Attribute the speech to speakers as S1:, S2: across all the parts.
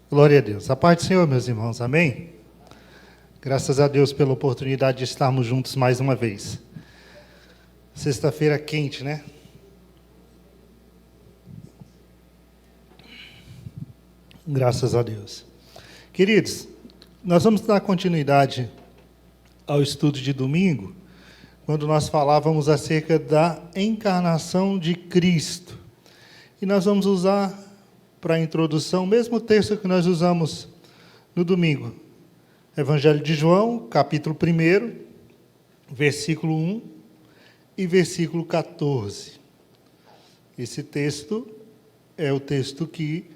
S1: Glória a Deus. A paz do Senhor, meus irmãos. Amém? Graças a Deus pela oportunidade de estarmos juntos mais uma vez. Sexta-feira quente, né? Graças a Deus. Queridos, nós vamos dar continuidade ao estudo de domingo, quando nós falávamos acerca da encarnação de Cristo. E nós vamos usar para a introdução o mesmo texto que nós usamos no domingo. Evangelho de João, capítulo 1, versículo 1 e versículo 14. Esse texto é o texto que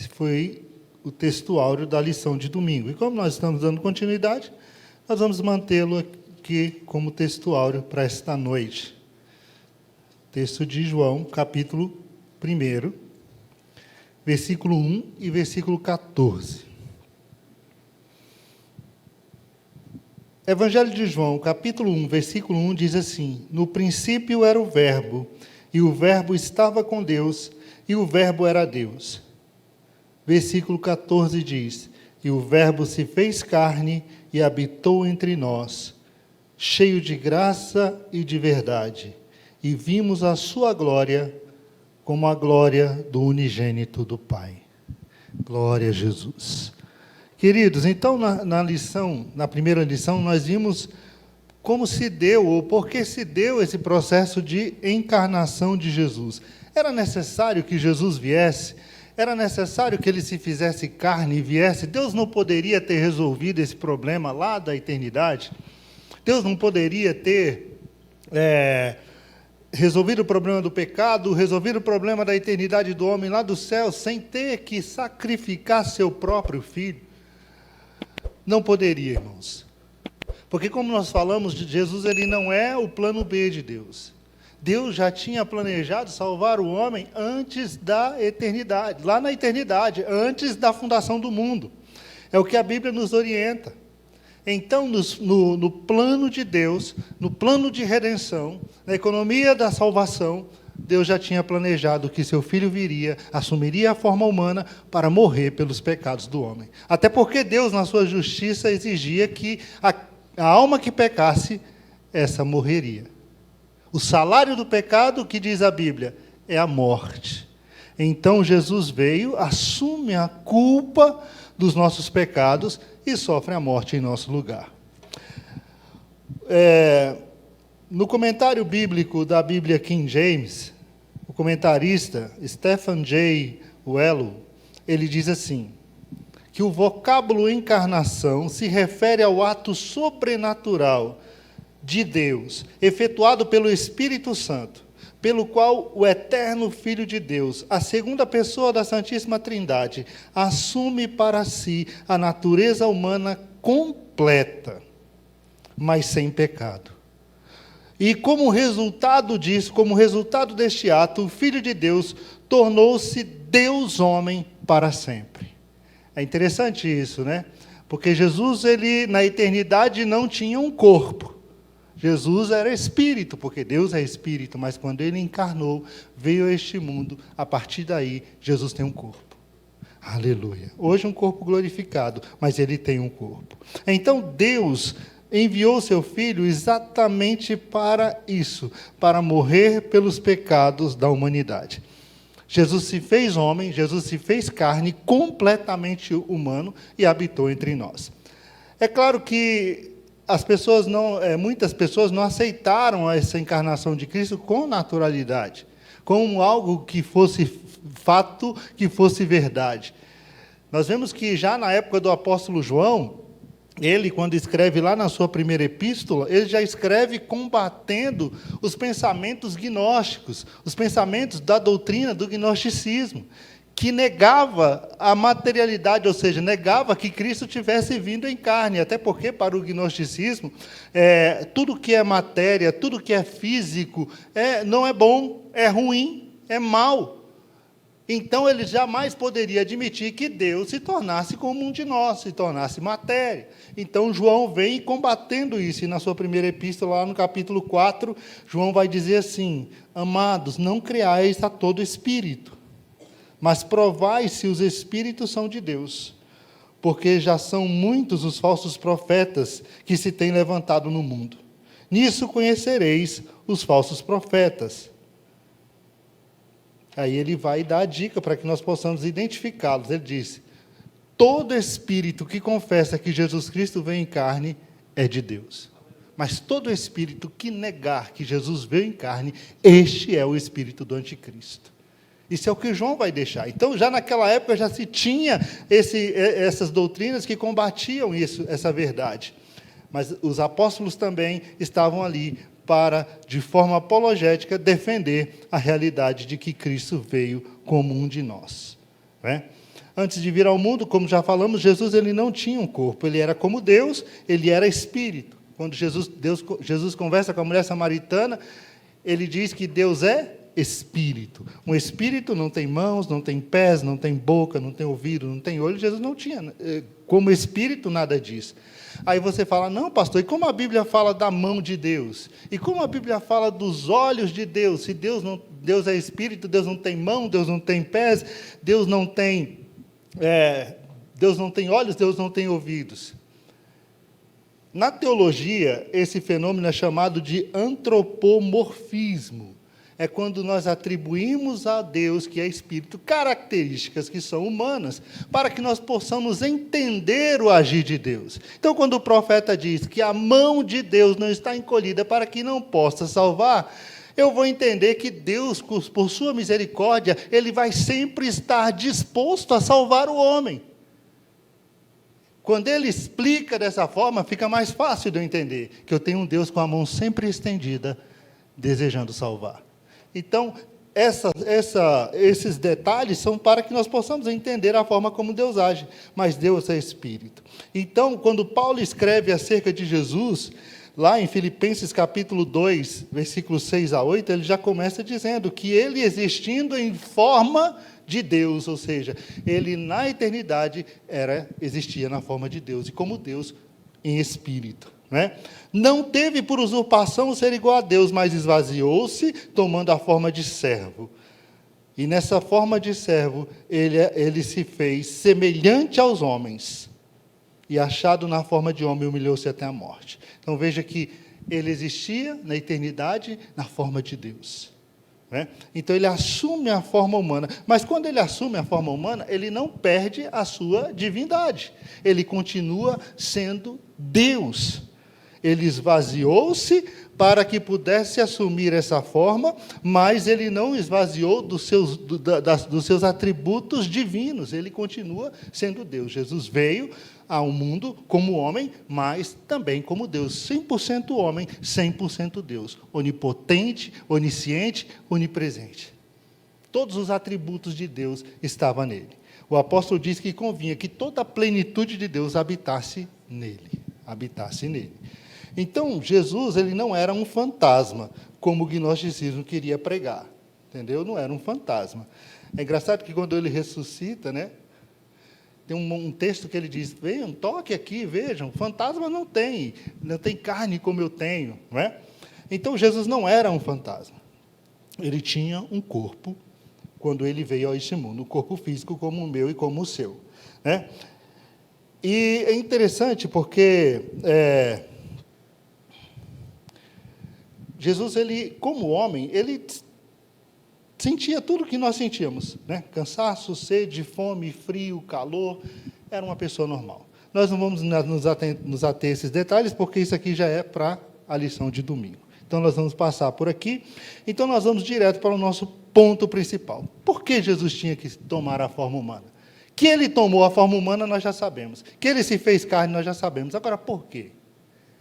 S1: foi o texto áureo da lição de domingo. E como nós estamos dando continuidade, nós vamos mantê-lo aqui como texto áureo para esta noite. Texto de João, capítulo 1, versículo 1 e versículo 14. Evangelho de João, capítulo 1, versículo 1, diz assim: No princípio era o Verbo, e o Verbo estava com Deus, e o Verbo era Deus. Versículo 14 diz: E o Verbo se fez carne e habitou entre nós, cheio de graça e de verdade, e vimos a sua glória como a glória do unigênito do Pai. Glória a Jesus. Queridos, então na primeira lição, nós vimos como se deu, ou por que se deu esse processo de encarnação de Jesus. Era necessário que Jesus viesse? Era necessário que ele se fizesse carne e viesse? Deus não poderia ter resolvido esse problema lá da eternidade? Deus não poderia ter resolvido o problema do pecado, resolvido o problema da eternidade do homem lá do céu, sem ter que sacrificar seu próprio filho? Não poderia, irmãos. Porque, como nós falamos, Jesus ele não é o plano B de Deus. Deus já tinha planejado salvar o homem antes da eternidade, lá na eternidade, antes da fundação do mundo. É o que a Bíblia nos orienta. Então, no plano de Deus, no plano de redenção, na economia da salvação, Deus já tinha planejado que seu filho viria, assumiria a forma humana para morrer pelos pecados do homem. Até porque Deus, na sua justiça, exigia que a alma que pecasse, essa morreria. O salário do pecado, que diz a Bíblia, é a morte. Então, Jesus veio, assume a culpa dos nossos pecados e sofre a morte em nosso lugar. No comentário bíblico da Bíblia King James, o comentarista Stephen J. Wello, ele diz assim, que o vocábulo encarnação se refere ao ato sobrenatural de Deus, efetuado pelo Espírito Santo, pelo qual o eterno Filho de Deus, a segunda pessoa da Santíssima Trindade, assume para si a natureza humana completa, mas sem pecado. E como resultado disso, como resultado deste ato, o Filho de Deus tornou-se Deus homem para sempre. É interessante isso, né? Porque Jesus, ele na eternidade não tinha um corpo. Jesus era espírito, porque Deus é espírito, mas quando ele encarnou, veio a este mundo, a partir daí, Jesus tem um corpo. Aleluia. Hoje um corpo glorificado, mas ele tem um corpo. Então Deus enviou seu Filho exatamente para isso, para morrer pelos pecados da humanidade. Jesus se fez homem, Jesus se fez carne, completamente humano, e habitou entre nós. É claro que muitas pessoas não aceitaram essa encarnação de Cristo com naturalidade, como algo que fosse fato, que fosse verdade. Nós vemos que já na época do apóstolo João, ele, quando escreve lá na sua primeira epístola, ele já escreve combatendo os pensamentos gnósticos, os pensamentos da doutrina do gnosticismo, que negava a materialidade, ou seja, negava que Cristo tivesse vindo em carne, até porque, para o gnosticismo, tudo que é matéria, tudo que é físico, não é bom, é ruim, é mau. Então, ele jamais poderia admitir que Deus se tornasse como um de nós, se tornasse matéria. Então, João vem combatendo isso, e na sua primeira epístola, lá no capítulo 4, João vai dizer assim: amados, não creais a todo espírito, mas provai se os espíritos são de Deus, porque já são muitos os falsos profetas que se têm levantado no mundo. Nisso conhecereis os falsos profetas. Aí ele vai dar a dica para que nós possamos identificá-los. Ele diz: todo espírito que confessa que Jesus Cristo veio em carne é de Deus. Mas todo espírito que negar que Jesus veio em carne, este é o espírito do anticristo. Isso é o que João vai deixar. Então, já naquela época, já se tinha essas doutrinas que combatiam essa verdade. Mas os apóstolos também estavam ali para, de forma apologética, defender a realidade de que Cristo veio como um de nós. Né? Antes de vir ao mundo, como já falamos, Jesus ele não tinha um corpo, ele era como Deus, ele era espírito. Quando Jesus conversa com a mulher samaritana, ele diz que Deus é espírito. Um espírito não tem mãos, não tem pés, não tem boca, não tem ouvido, não tem olho. Jesus não tinha. Como espírito, nada disso. Aí você fala: não, pastor, e como a Bíblia fala da mão de Deus? E como a Bíblia fala dos olhos de Deus? Se Deus é espírito, Deus não tem mão, Deus não tem pés, Deus não tem olhos, Deus não tem ouvidos. Na teologia, esse fenômeno é chamado de antropomorfismo. É quando nós atribuímos a Deus, que é espírito, características que são humanas, para que nós possamos entender o agir de Deus. Então, quando o profeta diz que a mão de Deus não está encolhida para que não possa salvar, eu vou entender que Deus, por sua misericórdia, Ele vai sempre estar disposto a salvar o homem. Quando ele explica dessa forma, fica mais fácil de eu entender que eu tenho um Deus com a mão sempre estendida, desejando salvar. Então, esses detalhes são para que nós possamos entender a forma como Deus age, mas Deus é Espírito. Então, quando Paulo escreve acerca de Jesus, lá em Filipenses capítulo 2, versículos 6 a 8, ele já começa dizendo que ele existindo em forma de Deus, ou seja, ele na eternidade existia na forma de Deus, e como Deus em espírito. Né? Não teve por usurpação ser igual a Deus, mas esvaziou-se, tomando a forma de servo. E nessa forma de servo, ele se fez semelhante aos homens, e achado na forma de homem, humilhou-se até a morte. Então veja que ele existia na eternidade na forma de Deus. Né? Então ele assume a forma humana, mas quando ele assume a forma humana, ele não perde a sua divindade, ele continua sendo Deus. Ele esvaziou-se para que pudesse assumir essa forma, mas ele não esvaziou dos seus atributos divinos, ele continua sendo Deus. Jesus veio ao mundo como homem, mas também como Deus, 100% homem, 100% Deus, onipotente, onisciente, onipresente. Todos os atributos de Deus estavam nele. O apóstolo diz que convinha que toda a plenitude de Deus habitasse nele. Então, Jesus ele não era um fantasma, como o gnosticismo queria pregar. Entendeu? Não era um fantasma. É engraçado que quando ele ressuscita, né? Tem um texto que ele diz: venham, toque aqui, vejam, fantasma não tem carne como eu tenho. Não é? Então, Jesus não era um fantasma. Ele tinha um corpo, quando ele veio a este mundo, um corpo físico como o meu e como o seu. Né? E é interessante porque Jesus, ele, como homem, ele sentia tudo o que nós sentíamos, né? Cansaço, sede, fome, frio, calor. Era uma pessoa normal. Nós não vamos nos ater a esses detalhes, porque isso aqui já é para a lição de domingo. Então, nós vamos passar por aqui. Então, nós vamos direto para o nosso ponto principal. Por que Jesus tinha que tomar a forma humana? Que ele tomou a forma humana, nós já sabemos. Que ele se fez carne, nós já sabemos. Agora, por quê?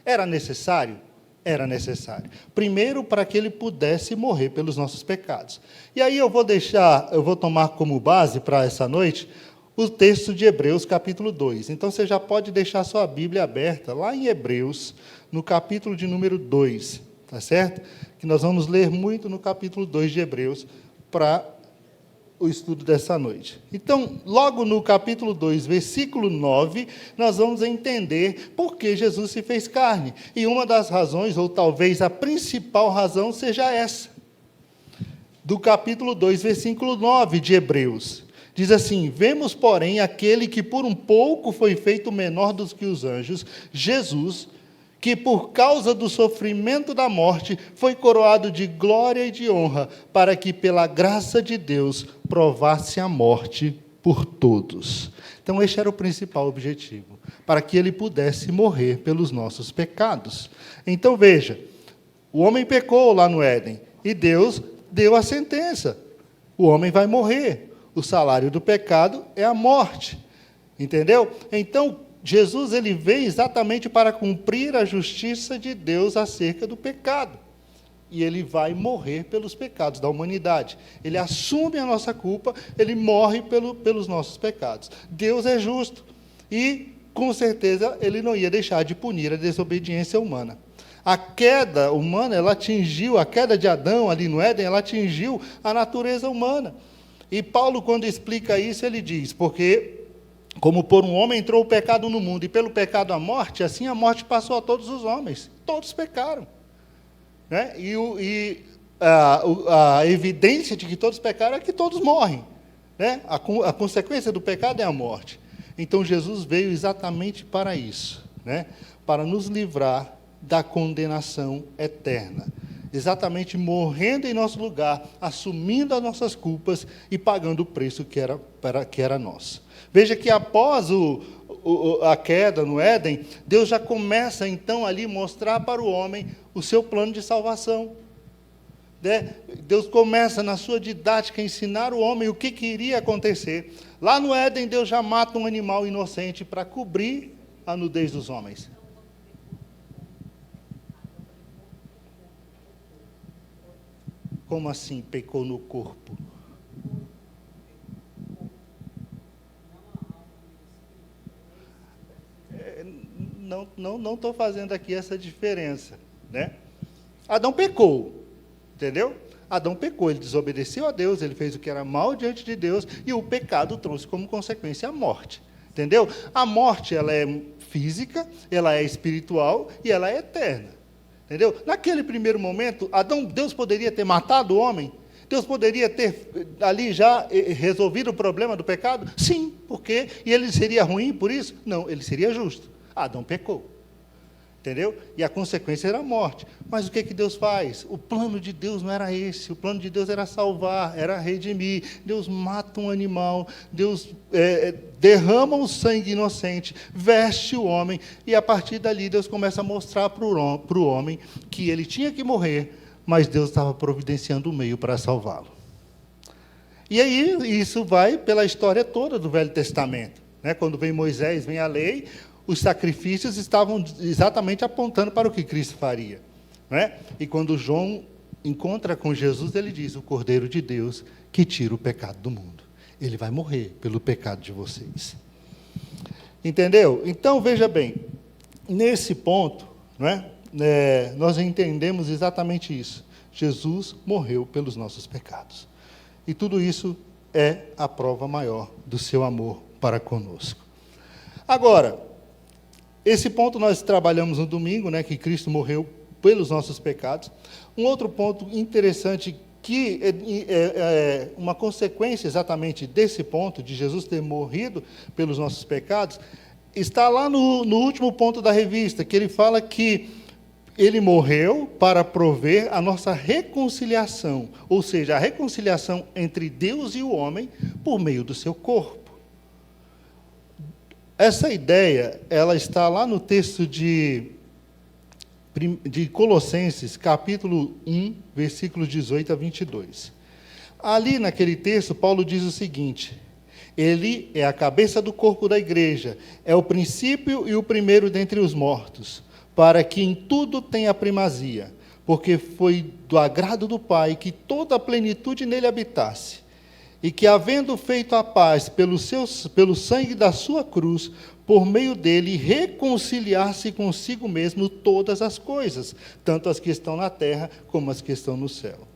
S1: Era necessário? Era necessário. Primeiro, para que ele pudesse morrer pelos nossos pecados. E aí eu vou tomar como base para essa noite o texto de Hebreus, capítulo 2. Então, você já pode deixar sua Bíblia aberta, lá em Hebreus, no capítulo de número 2, tá certo? Que nós vamos ler muito no capítulo 2 de Hebreus, para o estudo dessa noite. Então, logo no capítulo 2, versículo 9, nós vamos entender por que Jesus se fez carne. E uma das razões, ou talvez a principal razão, seja essa. Do capítulo 2, versículo 9 de Hebreus. Diz assim: vemos, porém, aquele que por um pouco foi feito menor dos que os anjos, Jesus, que por causa do sofrimento da morte foi coroado de glória e de honra, para que pela graça de Deus provasse a morte por todos. Então este era o principal objetivo, para que ele pudesse morrer pelos nossos pecados. Então veja, o homem pecou lá no Éden, e Deus deu a sentença: o homem vai morrer. O salário do pecado é a morte. Entendeu? Então, Jesus ele veio exatamente para cumprir a justiça de Deus acerca do pecado. E ele vai morrer pelos pecados da humanidade. Ele assume a nossa culpa, ele morre pelos nossos pecados. Deus é justo. E, com certeza, ele não ia deixar de punir a desobediência humana. A queda humana, ela atingiu, a queda de Adão ali no Éden, ela atingiu a natureza humana. E Paulo, quando explica isso, ele diz: porque, como por um homem entrou o pecado no mundo, e pelo pecado a morte, assim a morte passou a todos os homens. Todos pecaram. Né? A evidência de que todos pecaram é que todos morrem. Né? A consequência do pecado é a morte. Então, Jesus veio exatamente para isso, né? Para nos livrar da condenação eterna. Exatamente morrendo em nosso lugar, assumindo as nossas culpas e pagando o preço que era nosso. Veja que após a queda no Éden, Deus já começa então ali mostrar para o homem o seu plano de salvação. Né? Deus começa na sua didática a ensinar o homem o que iria acontecer. Lá no Éden, Deus já mata um animal inocente para cobrir a nudez dos homens. Como assim, pecou no corpo? Não estou fazendo aqui essa diferença. Né? Adão pecou, entendeu? Adão pecou, ele desobedeceu a Deus, ele fez o que era mal diante de Deus, e o pecado trouxe como consequência a morte. Entendeu? A morte, ela é física, ela é espiritual e ela é eterna. Entendeu? Naquele primeiro momento, Deus poderia ter matado o homem? Deus poderia ter ali já resolvido o problema do pecado? Sim, porque e ele seria ruim por isso? Não, ele seria justo. Adão pecou. Entendeu? E a consequência era a morte. Mas o que Deus faz? O plano de Deus não era esse. O plano de Deus era salvar, era redimir. Deus mata um animal, Deus derrama o sangue inocente, veste o homem, e a partir dali Deus começa a mostrar para o homem que ele tinha que morrer, mas Deus estava providenciando o meio para salvá-lo. E aí isso vai pela história toda do Velho Testamento. Né? Quando vem Moisés, vem a lei, os sacrifícios estavam exatamente apontando para o que Cristo faria. Né? E quando João encontra com Jesus, ele diz: o Cordeiro de Deus que tira o pecado do mundo. Ele vai morrer pelo pecado de vocês. Entendeu? Então, veja bem, nesse ponto, nós entendemos exatamente isso. Jesus morreu pelos nossos pecados. E tudo isso é a prova maior do seu amor para conosco. Agora, esse ponto nós trabalhamos no domingo, que Cristo morreu pelos nossos pecados. Um outro ponto interessante, que é uma consequência exatamente desse ponto, de Jesus ter morrido pelos nossos pecados, está lá no último ponto da revista, que ele fala que ele morreu para prover a nossa reconciliação, ou seja, a reconciliação entre Deus e o homem por meio do seu corpo. Essa ideia, ela está lá no texto de Colossenses, capítulo 1, versículos 18 a 22. Ali, naquele texto, Paulo diz o seguinte: ele é a cabeça do corpo da igreja, é o princípio e o primeiro dentre os mortos, para que em tudo tenha primazia, porque foi do agrado do Pai que toda a plenitude nele habitasse. E que, havendo feito a paz pelo sangue da sua cruz, por meio dele reconciliar-se consigo mesmo todas as coisas, tanto as que estão na terra como as que estão no céu.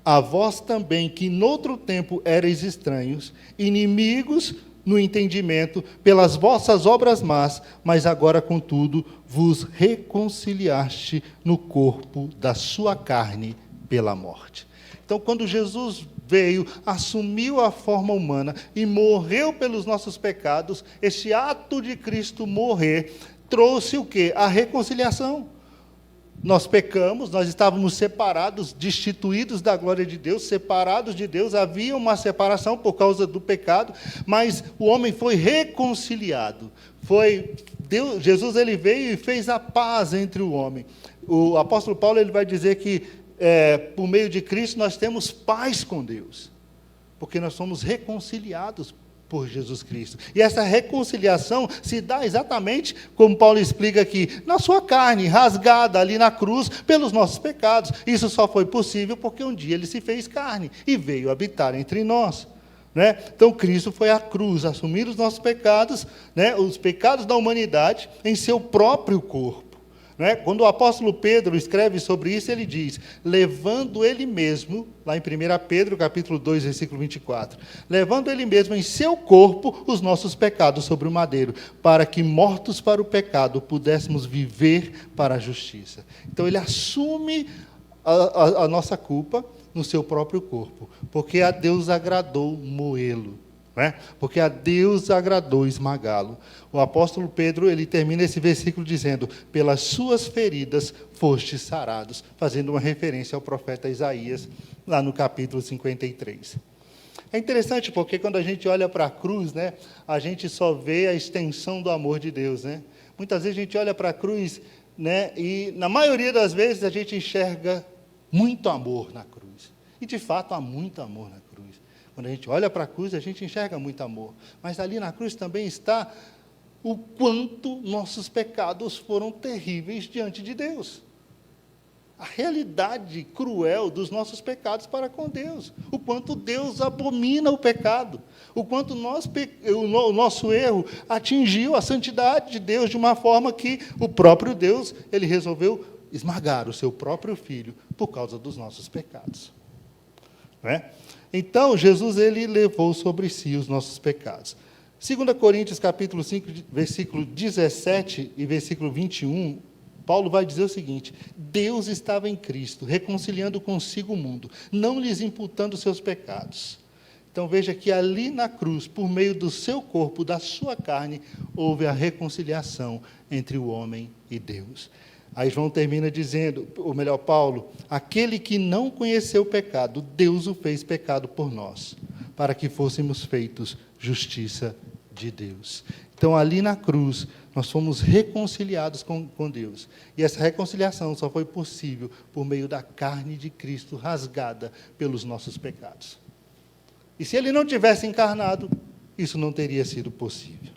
S1: A vós também, que noutro tempo erais estranhos, inimigos no entendimento, pelas vossas obras más, mas agora, contudo, vos reconciliaste no corpo da sua carne pela morte. Então, quando Jesus veio, assumiu a forma humana e morreu pelos nossos pecados, esse ato de Cristo morrer trouxe o quê? A reconciliação. Nós pecamos, nós estávamos separados, destituídos da glória de Deus, separados de Deus, havia uma separação por causa do pecado, mas o homem foi reconciliado. Jesus ele veio e fez a paz entre o homem. O apóstolo Paulo ele vai dizer que por meio de Cristo nós temos paz com Deus, porque nós somos reconciliados por Jesus Cristo. E essa reconciliação se dá exatamente como Paulo explica aqui, na sua carne, rasgada ali na cruz pelos nossos pecados. Isso só foi possível porque um dia ele se fez carne e veio habitar entre nós. Né? Então, Cristo foi à cruz, assumir os nossos pecados, né? Os pecados da humanidade, em seu próprio corpo. Né? Quando o apóstolo Pedro escreve sobre isso, ele diz, levando ele mesmo, lá em 1 Pedro, capítulo 2, versículo 24, levando ele mesmo em seu corpo os nossos pecados sobre o madeiro, para que, mortos para o pecado, pudéssemos viver para a justiça. Então, ele assume a nossa culpa no seu próprio corpo, porque a Deus agradou moê-lo. Porque a Deus agradou esmagá-lo. O apóstolo Pedro, ele termina esse versículo dizendo, pelas suas feridas fostes sarados, fazendo uma referência ao profeta Isaías, lá no capítulo 53. É interessante porque quando a gente olha para a cruz, né, a gente só vê a extensão do amor de Deus. Né? Muitas vezes a gente olha para a cruz, né, e na maioria das vezes a gente enxerga muito amor na cruz. E de fato há muito amor na cruz. Quando a gente olha para a cruz, a gente enxerga muito amor. Mas ali na cruz também está o quanto nossos pecados foram terríveis diante de Deus. A realidade cruel dos nossos pecados para com Deus. O quanto Deus abomina o pecado. O quanto o nosso erro atingiu a santidade de Deus de uma forma que o próprio Deus ele resolveu esmagar o seu próprio Filho por causa dos nossos pecados. Não é? Então, Jesus ele levou sobre si os nossos pecados. 2 Coríntios, capítulo 5, versículo 17 e versículo 21, Paulo vai dizer o seguinte, Deus estava em Cristo, reconciliando consigo o mundo, não lhes imputando seus pecados. Então, veja que ali na cruz, por meio do seu corpo, da sua carne, houve a reconciliação entre o homem e Deus. Aí João termina dizendo, ou melhor, Paulo, aquele que não conheceu o pecado, Deus o fez pecado por nós, para que fôssemos feitos justiça de Deus. Então, ali na cruz, nós fomos reconciliados com Deus. E essa reconciliação só foi possível por meio da carne de Cristo rasgada pelos nossos pecados. E se ele não tivesse encarnado, isso não teria sido possível.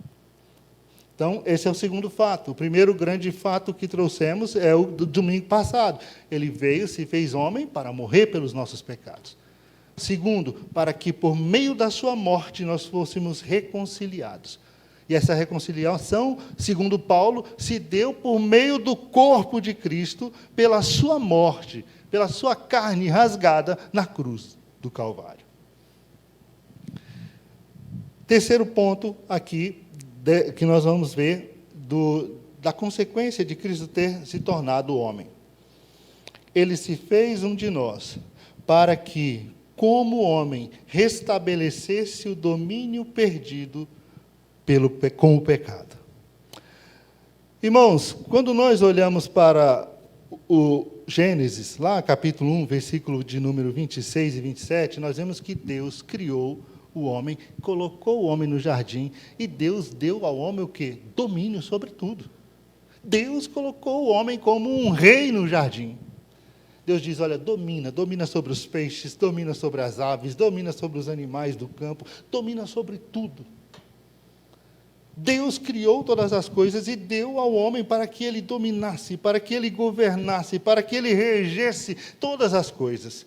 S1: Então, esse é o segundo fato. O primeiro grande fato que trouxemos é o do domingo passado. Ele veio, se fez homem para morrer pelos nossos pecados. Segundo, para que por meio da sua morte nós fôssemos reconciliados. E essa reconciliação, segundo Paulo, se deu por meio do corpo de Cristo, pela sua morte, pela sua carne rasgada na cruz do Calvário. Terceiro ponto aqui, que nós vamos ver da consequência de Cristo ter se tornado homem. Ele se fez um de nós, para que, como homem, restabelecesse o domínio perdido com o pecado. Irmãos, quando nós olhamos para o Gênesis, lá capítulo 1, versículo de número 26 e 27, nós vemos que Deus criou o homem, colocou o homem no jardim, e Deus deu ao homem o quê? Domínio sobre tudo. Deus colocou o homem como um rei no jardim. Deus diz, olha, domina sobre os peixes, domina sobre as aves, domina sobre os animais do campo, domina sobre tudo. Deus criou todas as coisas e deu ao homem para que ele dominasse, para que ele governasse, para que ele regesse todas as coisas.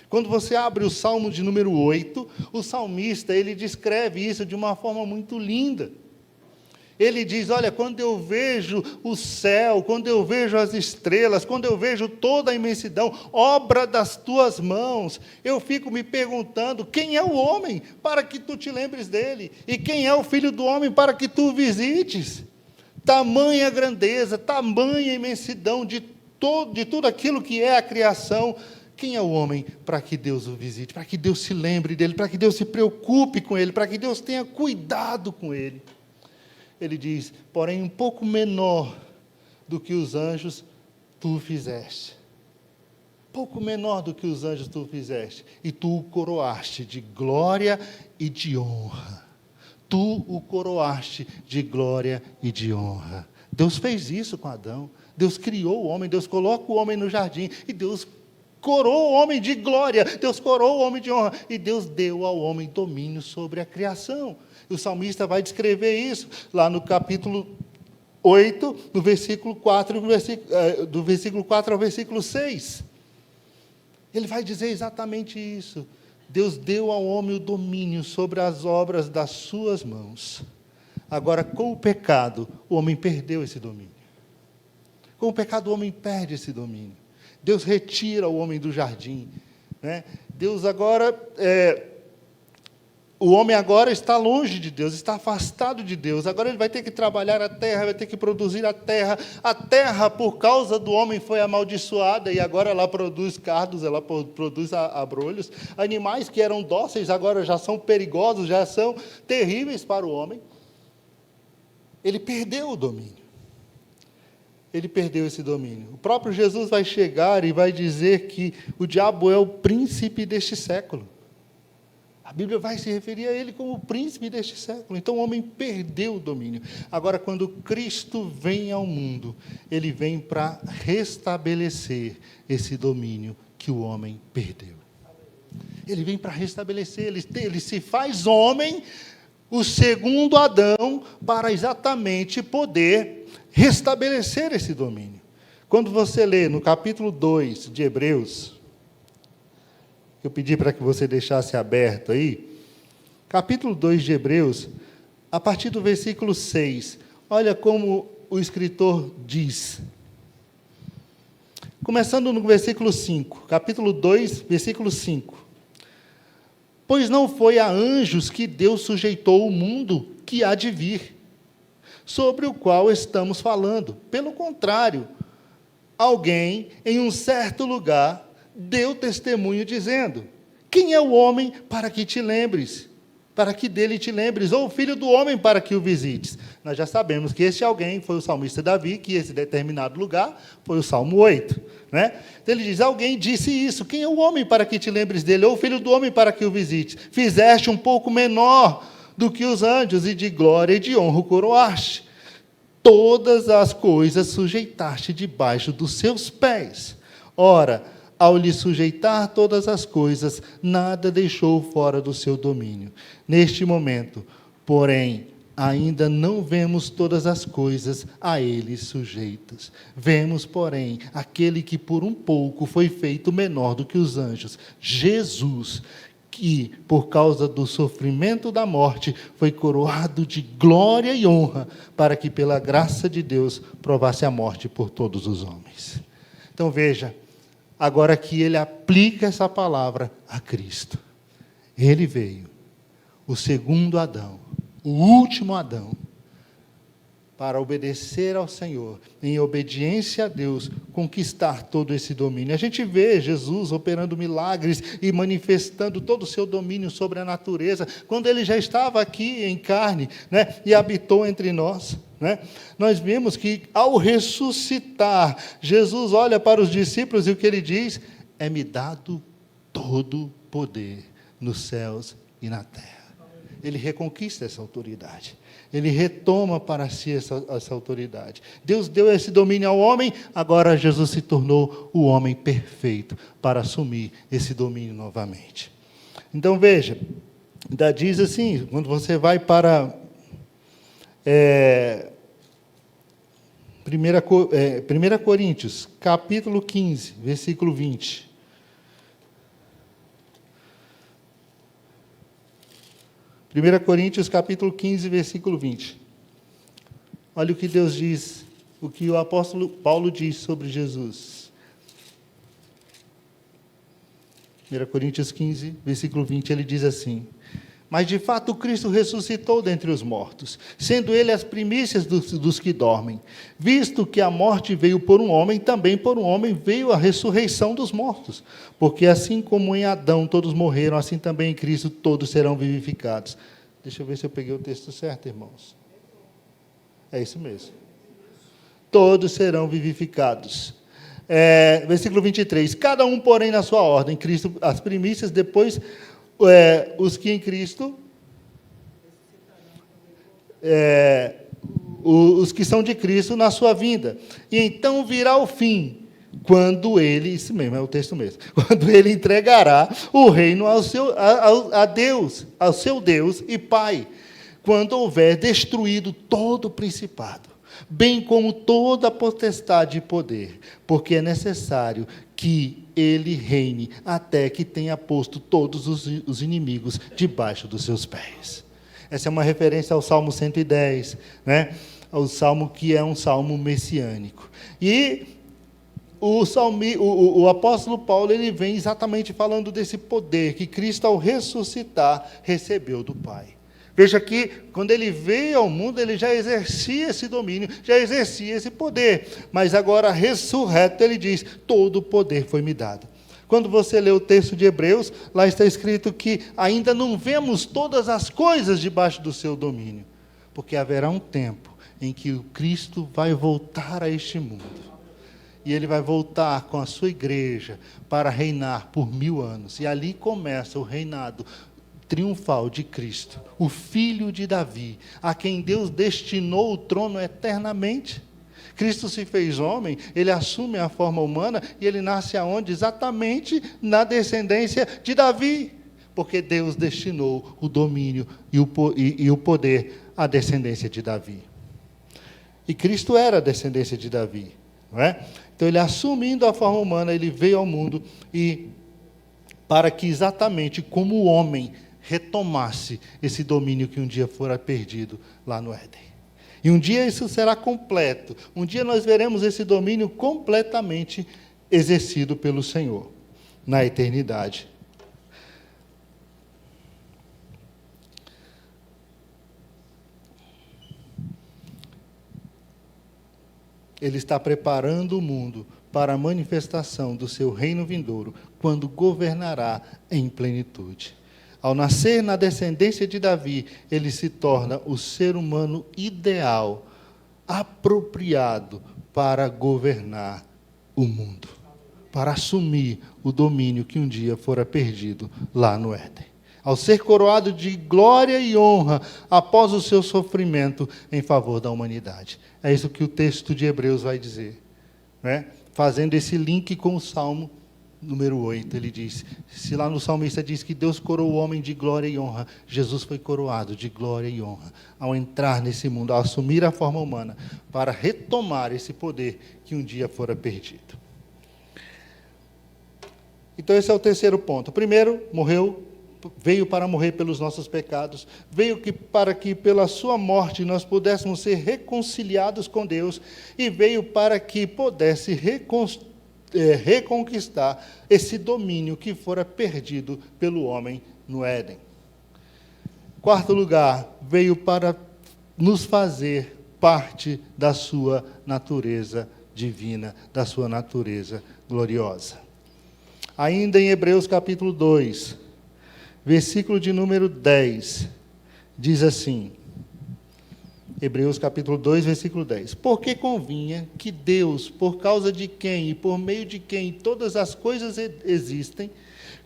S1: Quando você abre o Salmo de número 8, o salmista, ele descreve isso de uma forma muito linda. Ele diz, olha, quando eu vejo o céu, quando eu vejo as estrelas, quando eu vejo toda a imensidão, obra das tuas mãos, eu fico me perguntando, quem é o homem para que tu te lembres dele? E quem é o filho do homem para que tu o visites? Tamanha grandeza, tamanha imensidão de tudo aquilo que é a criação, Quem é o homem para que Deus o visite, para que Deus se lembre dele, para que Deus se preocupe com ele, para que Deus tenha cuidado com ele? Ele diz: porém, um pouco menor do que os anjos, tu o fizeste. Pouco menor do que os anjos tu o fizeste. E tu o coroaste de glória e de honra. Tu o coroaste de glória e de honra. Deus fez isso com Adão. Deus criou o homem, Deus coloca o homem no jardim, e Deus coroou o homem de glória, Deus coroou o homem de honra, e Deus deu ao homem domínio sobre a criação. E o salmista vai descrever isso lá no capítulo 8, no versículo 4, do versículo 4 ao versículo 6. Ele vai dizer exatamente isso. Deus deu ao homem o domínio sobre as obras das suas mãos. Agora, com o pecado, o homem perdeu esse domínio. Com o pecado, o homem perde esse domínio. Deus retira o homem do jardim, né? Deus agora, o homem agora está longe de Deus, está afastado de Deus. Agora ele vai ter que trabalhar a terra, vai ter que produzir a terra. A terra, por causa do homem, foi amaldiçoada, e agora ela produz cardos, ela produz abrolhos. Animais que eram dóceis agora já são perigosos, já são terríveis para o homem. Ele perdeu o domínio. Ele perdeu esse domínio. O próprio Jesus vai chegar e vai dizer que o diabo é o príncipe deste século. A Bíblia vai se referir a ele como o príncipe deste século. Então o homem perdeu o domínio. Agora, quando Cristo vem ao mundo, ele vem para restabelecer esse domínio que o homem perdeu. Ele vem para restabelecer, ele se faz homem, o segundo Adão, para exatamente poder restabelecer esse domínio. Quando você lê no capítulo 2 de Hebreus, eu pedi para que você deixasse aberto aí, capítulo 2 de Hebreus, a partir do versículo 6, olha como o escritor diz. Começando no versículo 5, capítulo 2, versículo 5. Pois não foi a anjos que Deus sujeitou o mundo que há de vir, sobre o qual estamos falando. Pelo contrário, alguém, em um certo lugar, deu testemunho dizendo: quem é o homem para que te lembres? Para que dele te lembres? Ou o filho do homem para que o visites? Nós já sabemos que esse alguém foi o salmista Davi, que esse determinado lugar foi o Salmo 8. Né? Então ele diz: alguém disse isso. Quem é o homem para que te lembres dele? Ou o filho do homem para que o visites? Fizeste um pouco menor do que os anjos, e de glória e de honra o coroaste. Todas as coisas sujeitaste debaixo dos seus pés. Ora, ao lhe sujeitar todas as coisas, nada deixou fora do seu domínio. Neste momento, porém, ainda não vemos todas as coisas a ele sujeitas. Vemos, porém, aquele que por um pouco foi feito menor do que os anjos, Jesus, que, por causa do sofrimento da morte, foi coroado de glória e honra, para que, pela graça de Deus, provasse a morte por todos os homens. Então, veja, agora que ele aplica essa palavra a Cristo. Ele veio, o segundo Adão, o último Adão, para obedecer ao Senhor, em obediência a Deus, conquistar todo esse domínio. A gente vê Jesus operando milagres e manifestando todo o seu domínio sobre a natureza, quando ele já estava aqui em carne, né, e habitou entre nós. Né? Nós vemos que, ao ressuscitar, Jesus olha para os discípulos e o que ele diz: é-me dado todo o poder nos céus e na terra. Ele reconquista essa autoridade. Ele retoma para si essa autoridade. Deus deu esse domínio ao homem, agora Jesus se tornou o homem perfeito para assumir esse domínio novamente. Então, veja, ainda diz assim, quando você vai para 1 Coríntios, capítulo 15, versículo 20. 1 Coríntios, capítulo 15, versículo 20. Olha o que Deus diz, o que o apóstolo Paulo diz sobre Jesus. 1 Coríntios 15, versículo 20, ele diz assim: Mas, de fato, Cristo ressuscitou dentre os mortos, sendo ele as primícias dos que dormem. Visto que a morte veio por um homem, também por um homem veio a ressurreição dos mortos. Porque assim como em Adão todos morreram, assim também em Cristo todos serão vivificados. Deixa eu ver se eu peguei o texto certo, irmãos. É isso mesmo. Todos serão vivificados. Versículo 23. Cada um, porém, na sua ordem. Cristo, as primícias, depois... os que em Cristo, os que são de Cristo na sua vinda. E então virá o fim, quando ele, isso mesmo, é o texto mesmo, quando ele entregará o reino ao seu Deus e Pai, quando houver destruído todo o principado, bem como toda a potestade e poder, porque é necessário que ele reine até que tenha posto todos os inimigos debaixo dos seus pés. Essa é uma referência ao Salmo 110, né? Ao Salmo que é um salmo messiânico. E o apóstolo Paulo, ele vem exatamente falando desse poder que Cristo, ao ressuscitar, recebeu do Pai. Veja que, quando ele veio ao mundo, ele já exercia esse domínio, já exercia esse poder. Mas agora, ressurreto, ele diz, todo o poder foi me dado. Quando você lê o texto de Hebreus, lá está escrito que ainda não vemos todas as coisas debaixo do seu domínio. Porque haverá um tempo em que o Cristo vai voltar a este mundo. E ele vai voltar com a sua igreja para reinar por 1000 anos. E ali começa o reinado triunfal de Cristo, o filho de Davi, a quem Deus destinou o trono eternamente. Cristo se fez homem, ele assume a forma humana e ele nasce aonde? Exatamente na descendência de Davi, porque Deus destinou o domínio e o poder à descendência de Davi. E Cristo era a descendência de Davi, não é? Então ele, assumindo a forma humana, ele veio ao mundo e para que exatamente como o homem retomasse esse domínio que um dia fora perdido lá no Éden. E um dia isso será completo. Um dia nós veremos esse domínio completamente exercido pelo Senhor, na eternidade. Ele está preparando o mundo para a manifestação do seu reino vindouro, quando governará em plenitude. Ao nascer na descendência de Davi, ele se torna o ser humano ideal, apropriado para governar o mundo, para assumir o domínio que um dia fora perdido lá no Éden. Ao ser coroado de glória e honra após o seu sofrimento em favor da humanidade. É isso que o texto de Hebreus vai dizer, né? Fazendo esse link com o Salmo número 8, ele diz, se lá no salmista diz que Deus coroou o homem de glória e honra, Jesus foi coroado de glória e honra, ao entrar nesse mundo, ao assumir a forma humana, para retomar esse poder que um dia fora perdido. Então esse é o terceiro ponto. Primeiro, veio para morrer pelos nossos pecados, veio para que pela sua morte nós pudéssemos ser reconciliados com Deus, e veio para que pudesse reconquistar esse domínio que fora perdido pelo homem no Éden. Quarto lugar, veio para nos fazer parte da sua natureza divina, da sua natureza gloriosa. Ainda em Hebreus capítulo 2, versículo de número 10, diz assim, Hebreus capítulo 2, versículo 10. Porque convinha que Deus, por causa de quem e por meio de quem todas as coisas existem,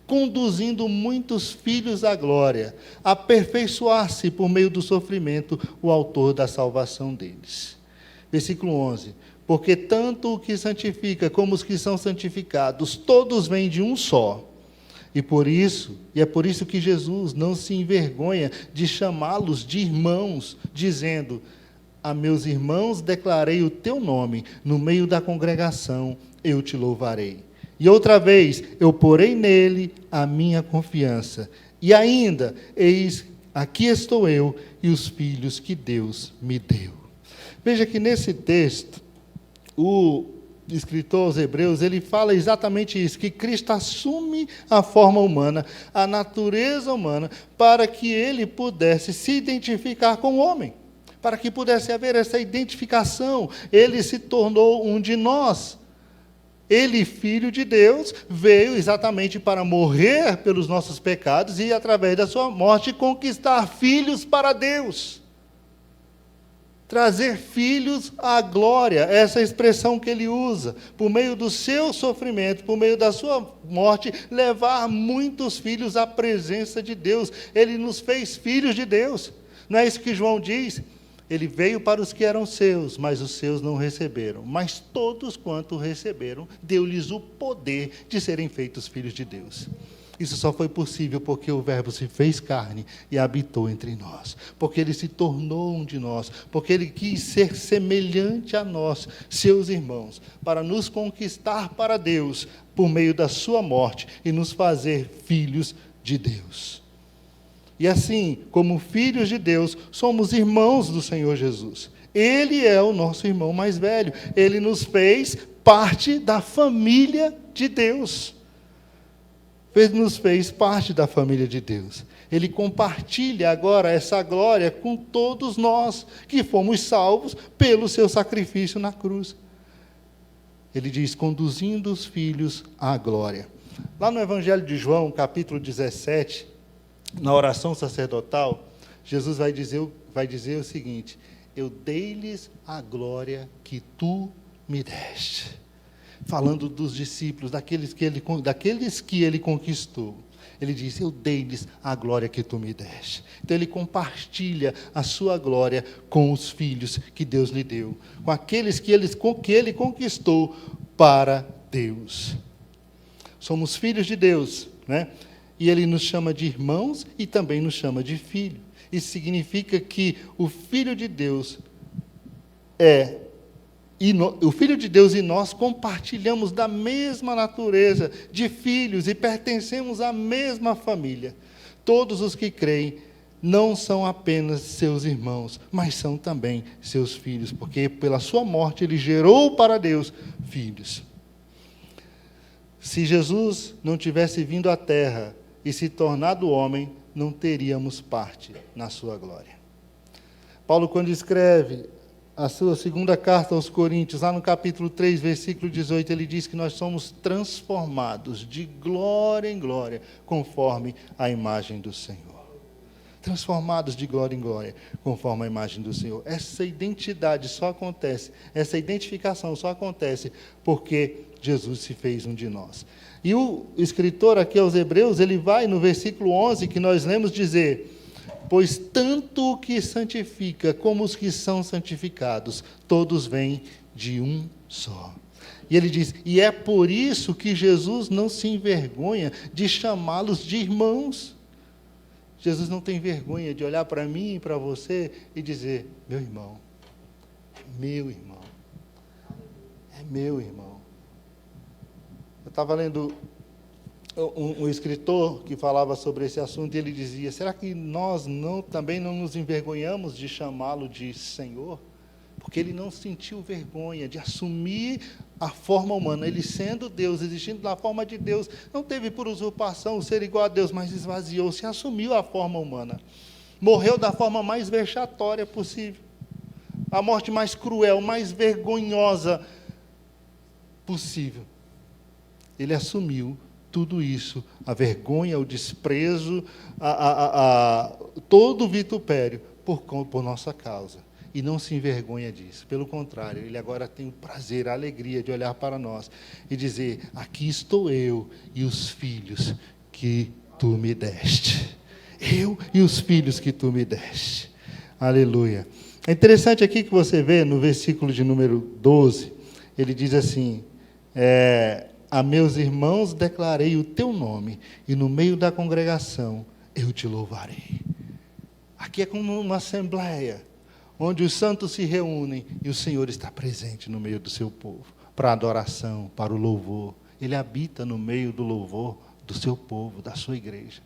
S1: conduzindo muitos filhos à glória, aperfeiçoar-se por meio do sofrimento o autor da salvação deles. Versículo 11. Porque tanto o que santifica como os que são santificados, todos vêm de um só. E é por isso que Jesus não se envergonha de chamá-los de irmãos, dizendo, a meus irmãos declarei o teu nome, no meio da congregação eu te louvarei. E outra vez, eu porei nele a minha confiança. E ainda, eis, aqui estou eu e os filhos que Deus me deu. Veja que nesse texto, o escritor aos Hebreus, ele fala exatamente isso, que Cristo assume a forma humana, a natureza humana, para que ele pudesse se identificar com o homem, para que pudesse haver essa identificação. Ele se tornou um de nós. Ele, filho de Deus, veio exatamente para morrer pelos nossos pecados e, através da sua morte, conquistar filhos para Deus. Trazer filhos à glória, essa é a expressão que ele usa. Por meio do seu sofrimento, por meio da sua morte, levar muitos filhos à presença de Deus. Ele nos fez filhos de Deus. Não é isso que João diz? Ele veio para os que eram seus, mas os seus não receberam. Mas todos quanto receberam, deu-lhes o poder de serem feitos filhos de Deus. Isso só foi possível porque o Verbo se fez carne e habitou entre nós. Porque ele se tornou um de nós. Porque ele quis ser semelhante a nós, seus irmãos, para nos conquistar para Deus por meio da sua morte e nos fazer filhos de Deus. E assim, como filhos de Deus, somos irmãos do Senhor Jesus. Ele é o nosso irmão mais velho. Ele nos fez parte da família de Deus. Nos fez parte da família de Deus. Ele compartilha agora essa glória com todos nós, que fomos salvos pelo seu sacrifício na cruz. Ele diz, conduzindo os filhos à glória. Lá no Evangelho de João, capítulo 17, na oração sacerdotal, Jesus vai dizer o seguinte, eu dei-lhes a glória que tu me deste. Falando dos discípulos, daqueles que ele conquistou. Ele diz, eu dei-lhes a glória que tu me deste. Então ele compartilha a sua glória com os filhos que Deus lhe deu. Com aqueles que ele conquistou para Deus. Somos filhos de Deus, né? E ele nos chama de irmãos e também nos chama de filho. Isso significa que o Filho de Deus o Filho de Deus e nós compartilhamos da mesma natureza de filhos e pertencemos à mesma família. Todos os que creem não são apenas seus irmãos, mas são também seus filhos, porque pela sua morte ele gerou para Deus filhos. Se Jesus não tivesse vindo à terra e se tornado homem, não teríamos parte na sua glória. Paulo, quando escreve a sua segunda carta aos Coríntios, lá no capítulo 3, versículo 18, ele diz que nós somos transformados de glória em glória, conforme a imagem do Senhor. Transformados de glória em glória, conforme a imagem do Senhor. Essa identidade só acontece, essa identificação só acontece porque Jesus se fez um de nós. E o escritor aqui aos Hebreus, ele vai no versículo 11, que nós lemos dizer, pois tanto o que santifica como os que são santificados, todos vêm de um só. E ele diz, e é por isso que Jesus não se envergonha de chamá-los de irmãos. Jesus não tem vergonha de olhar para mim e para você e dizer, meu irmão, é meu irmão, é meu irmão. Eu estava lendo um escritor que falava sobre esse assunto e ele dizia, será que nós também não nos envergonhamos de chamá-lo de Senhor? Porque ele não sentiu vergonha de assumir a forma humana. Ele sendo Deus, existindo na forma de Deus, não teve por usurpação ser igual a Deus, mas esvaziou-se, assumiu a forma humana. Morreu da forma mais vexatória possível. A morte mais cruel, mais vergonhosa possível. Ele assumiu tudo isso, a vergonha, o desprezo, todo o vitupério por nossa causa. E não se envergonha disso. Pelo contrário, ele agora tem o prazer, a alegria de olhar para nós e dizer, aqui estou eu e os filhos que tu me deste. Eu e os filhos que tu me deste. Aleluia. É interessante aqui que você vê no versículo de número 12, ele diz assim, a meus irmãos declarei o teu nome, e no meio da congregação eu te louvarei. Aqui é como uma assembleia, onde os santos se reúnem, e o Senhor está presente no meio do seu povo, para a adoração, para o louvor. Ele habita no meio do louvor do seu povo, da sua igreja.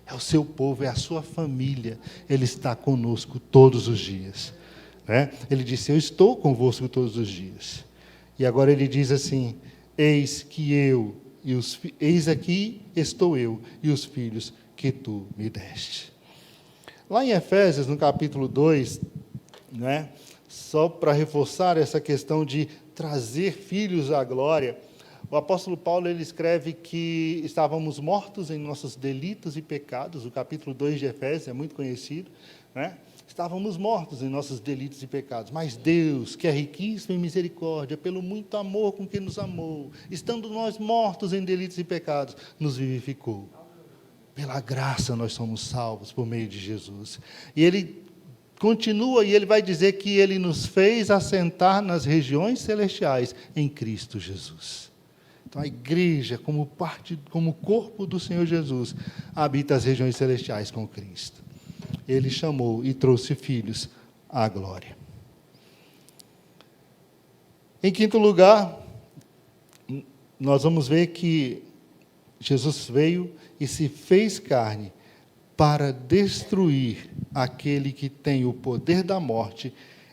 S1: É o seu povo, é a sua família. Ele está conosco todos os dias. Né? Ele disse, eu estou convosco todos os dias. E agora ele diz assim: eis aqui estou eu e os filhos que tu me deste. Lá em Efésios, no capítulo 2, né, só para reforçar essa questão de trazer filhos à glória, o apóstolo Paulo ele escreve que estávamos mortos em nossos delitos e pecados. O capítulo 2 de Efésios é muito conhecido, né? Estávamos mortos em nossos delitos e pecados, mas Deus, que é riquíssimo em misericórdia, pelo muito amor com que nos amou, estando nós mortos em delitos e pecados, nos vivificou. Pela graça nós somos salvos por meio de Jesus. E ele continua e ele vai dizer que ele nos fez assentar nas regiões celestiais em Cristo Jesus. Então a igreja, como corpo do Senhor Jesus, habita as regiões celestiais com Cristo. Ele chamou e trouxe filhos à glória. Em quinto lugar, nós vamos ver que Jesus veio e se fez carne para destruir aquele que tem o poder da morte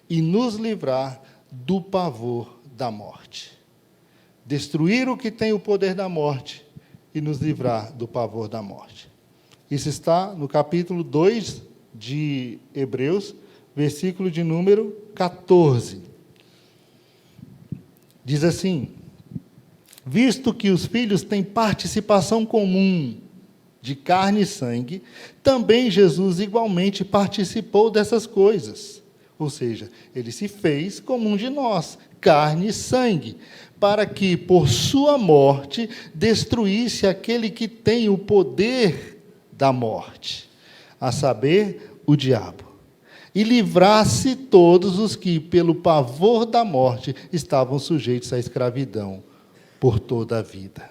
S1: e nos livrar do pavor da morte. Destruir o que tem o poder da morte e nos livrar do pavor da morte. Isso está no capítulo 2 de Hebreus, versículo de número 14. Diz assim: visto que os filhos têm participação comum de carne e sangue, também Jesus igualmente participou dessas coisas. Ou seja, ele se fez como um de nós, carne e sangue, para que, por sua morte, destruísse aquele que tem o poder da morte, a saber, o diabo, e livrasse todos os que, pelo pavor da morte, estavam sujeitos à escravidão por toda a vida.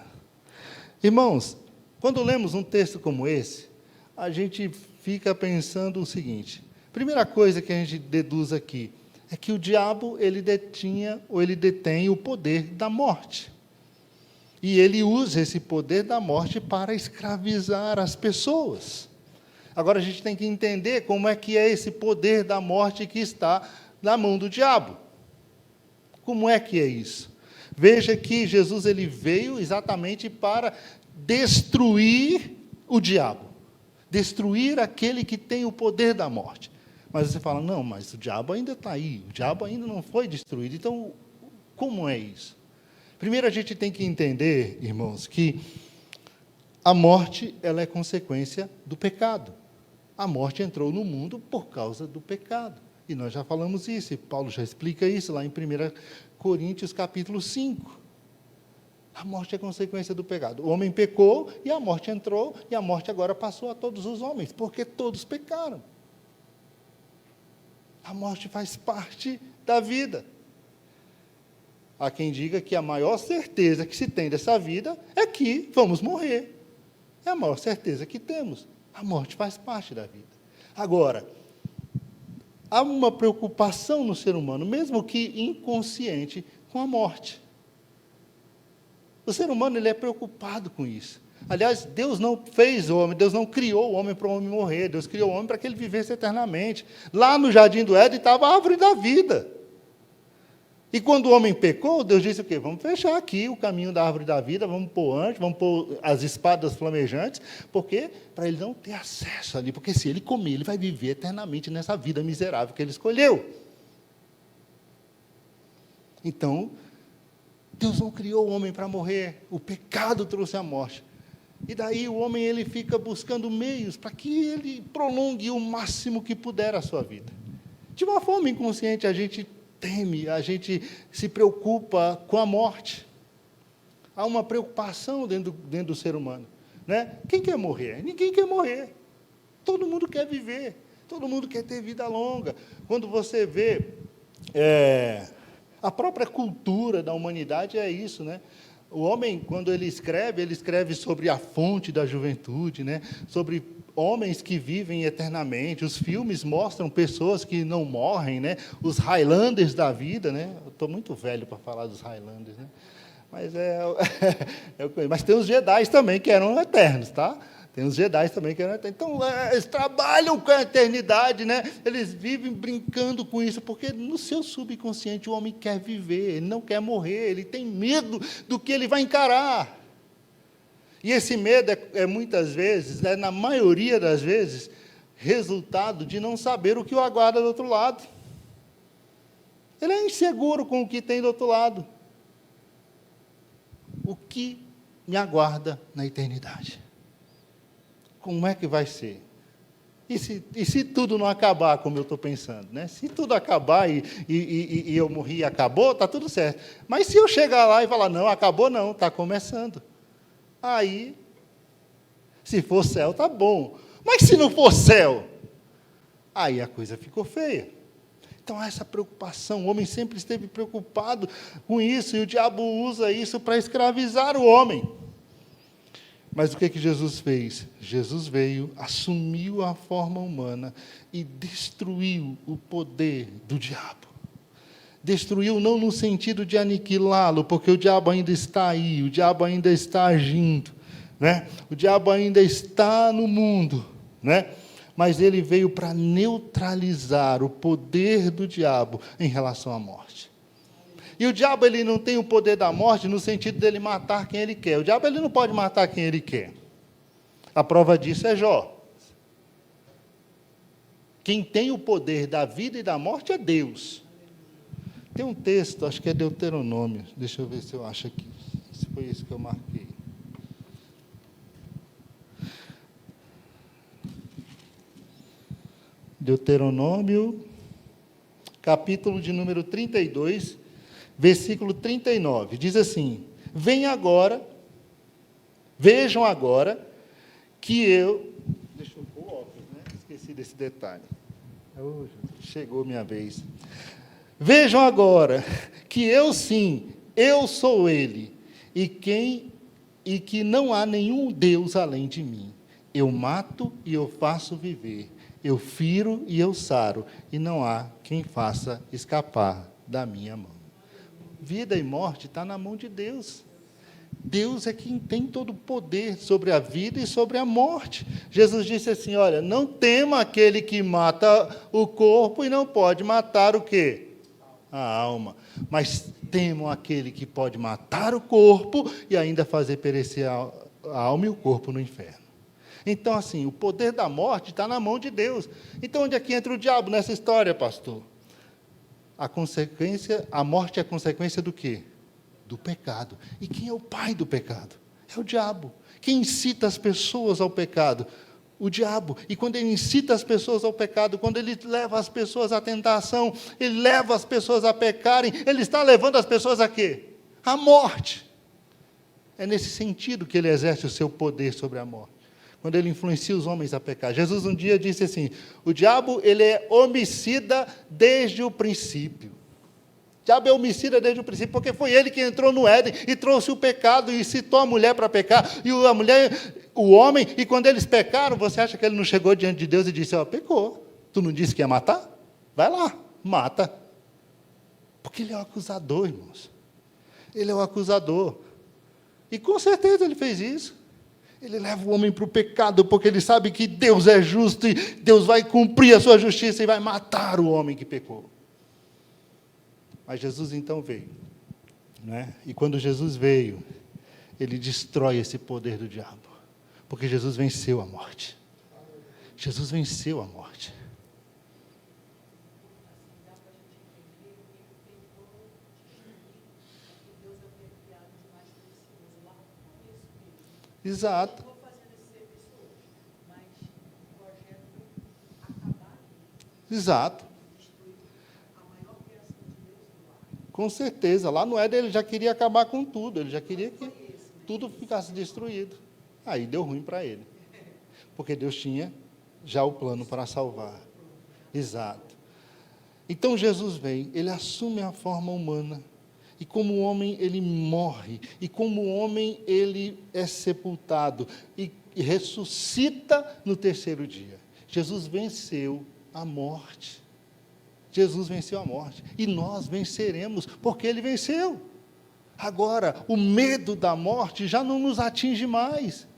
S1: Irmãos, quando lemos um texto como esse, a gente fica pensando o seguinte: primeira coisa que a gente deduz aqui é que o diabo ele detém o poder da morte. E ele usa esse poder da morte para escravizar as pessoas. Agora a gente tem que entender como é que é esse poder da morte que está na mão do diabo. Como é que é isso? Veja que Jesus ele veio exatamente para destruir o diabo, destruir aquele que tem o poder da morte. Mas você fala: não, mas o diabo ainda está aí, o diabo ainda não foi destruído. Então, como é isso? Primeiro a gente tem que entender, irmãos, que a morte ela é consequência do pecado. A morte entrou no mundo por causa do pecado. E nós já falamos isso, e Paulo já explica isso lá em 1 Coríntios capítulo 5. A morte é consequência do pecado. O homem pecou e a morte entrou, e a morte agora passou a todos os homens, porque todos pecaram. A morte faz parte da vida. Há quem diga que a maior certeza que se tem dessa vida é que vamos morrer. É a maior certeza que temos. A morte faz parte da vida. Agora, há uma preocupação no ser humano, mesmo que inconsciente, com a morte. O ser humano ele é preocupado com isso. Aliás, Deus não fez o homem, Deus não criou o homem para o homem morrer, Deus criou o homem para que ele vivesse eternamente. Lá no jardim do Éden estava a árvore da vida. E quando o homem pecou, Deus disse o quê? Vamos fechar aqui o caminho da árvore da vida, vamos pôr antes, vamos pôr as espadas flamejantes, porque para ele não ter acesso ali, porque se ele comer, ele vai viver eternamente nessa vida miserável que ele escolheu. Então, Deus não criou o homem para morrer, o pecado trouxe a morte. E daí o homem ele fica buscando meios para que ele prolongue o máximo que puder a sua vida. De uma forma inconsciente, a gente teme, a gente se preocupa com a morte. Há uma preocupação dentro do ser humano. Né? Quem quer morrer? Ninguém quer morrer. Todo mundo quer viver. Todo mundo quer ter vida longa. Quando você vê a própria cultura da humanidade é isso, né? O homem, quando ele escreve sobre a fonte da juventude, né? Sobre homens que vivem eternamente. Os filmes mostram pessoas que não morrem, né? Os Highlanders da vida, né? Eu estou muito velho para falar dos Highlanders, né? Mas mas tem os Jedi também que eram eternos, tá? Tem os Jedi também que não tem. Então, eles trabalham com a eternidade, né? Eles vivem brincando com isso, porque no seu subconsciente o homem quer viver, ele não quer morrer, ele tem medo do que ele vai encarar. E esse medo muitas vezes, na maioria das vezes, resultado de não saber o que o aguarda do outro lado. Ele é inseguro com o que tem do outro lado. O que me aguarda na eternidade? Como é que vai ser? E se tudo não acabar, como eu estou pensando? Né? Se tudo acabar e eu morri e acabou, está tudo certo. Mas se eu chegar lá e falar, não, acabou não, está começando. Aí, se for céu, está bom. Mas se não for céu, aí a coisa ficou feia. Então, essa preocupação, o homem sempre esteve preocupado com isso, e o diabo usa isso para escravizar o homem. Mas o que Jesus fez? Jesus veio, assumiu a forma humana e destruiu o poder do diabo. Destruiu não no sentido de aniquilá-lo, porque o diabo ainda está aí, o diabo ainda está agindo, né? O diabo ainda está no mundo, né? Mas ele veio para neutralizar o poder do diabo em relação à morte. E o diabo ele não tem o poder da morte no sentido dele matar quem ele quer. O diabo ele não pode matar quem ele quer. A prova disso é Jó. Quem tem o poder da vida e da morte é Deus. Tem um texto, acho que é Deuteronômio. Deixa eu ver se eu acho aqui. Se foi isso que eu marquei. Deuteronômio, capítulo de número 32, versículo 39. Diz assim: vejam agora, que eu... Deixa eu pôr o óculos, né? Esqueci desse detalhe. Chegou minha vez. Vejam agora, que eu sim, eu sou Ele, e que não há nenhum Deus além de mim. Eu mato e eu faço viver. Eu firo e eu saro, e não há quem faça escapar da minha mão. Vida e morte está na mão de Deus. Deus é quem tem todo o poder sobre a vida e sobre a morte. Jesus disse assim, olha, não tema aquele que mata o corpo e não pode matar o quê? A alma. Mas temam aquele que pode matar o corpo e ainda fazer perecer a alma e o corpo no inferno. Então, assim, o poder da morte está na mão de Deus. Então, onde é que entra o diabo nessa história, pastor? A morte é a consequência do quê? Do pecado. E quem é o pai do pecado? É o diabo. Quem incita as pessoas ao pecado? O diabo. E quando ele incita as pessoas ao pecado, quando ele leva as pessoas à tentação, ele leva as pessoas a pecarem, ele está levando as pessoas a quê? À morte. É nesse sentido que ele exerce o seu poder sobre a morte. Quando ele influencia os homens a pecar. Jesus um dia disse assim, o diabo ele é homicida desde o princípio. O diabo é homicida desde o princípio, porque foi ele que entrou no Éden e trouxe o pecado e citou a mulher para pecar, e a mulher, o homem, e quando eles pecaram, você acha que ele não chegou diante de Deus e disse, ó, pecou, tu não disse que ia matar? Vai lá, mata. Porque ele é o acusador, irmãos. Ele é o acusador. E com certeza ele fez isso. Ele leva o homem para o pecado, porque ele sabe que Deus é justo e Deus vai cumprir a sua justiça e vai matar o homem que pecou. Mas Jesus então veio, né? E quando Jesus veio, ele destrói esse poder do diabo, porque Jesus venceu a morte. Jesus venceu a morte. Exato. Exato. Com certeza. Lá no Éden ele já queria acabar com tudo. Ele já queria que tudo ficasse destruído. Aí deu ruim para ele. Porque Deus tinha já o plano para salvar. Exato. Então Jesus vem, ele assume a forma humana. E como homem ele morre, e como homem ele é sepultado, e ressuscita no terceiro dia. Jesus venceu a morte. Jesus venceu a morte. E nós venceremos, porque ele venceu. Agora, o medo da morte já não nos atinge mais.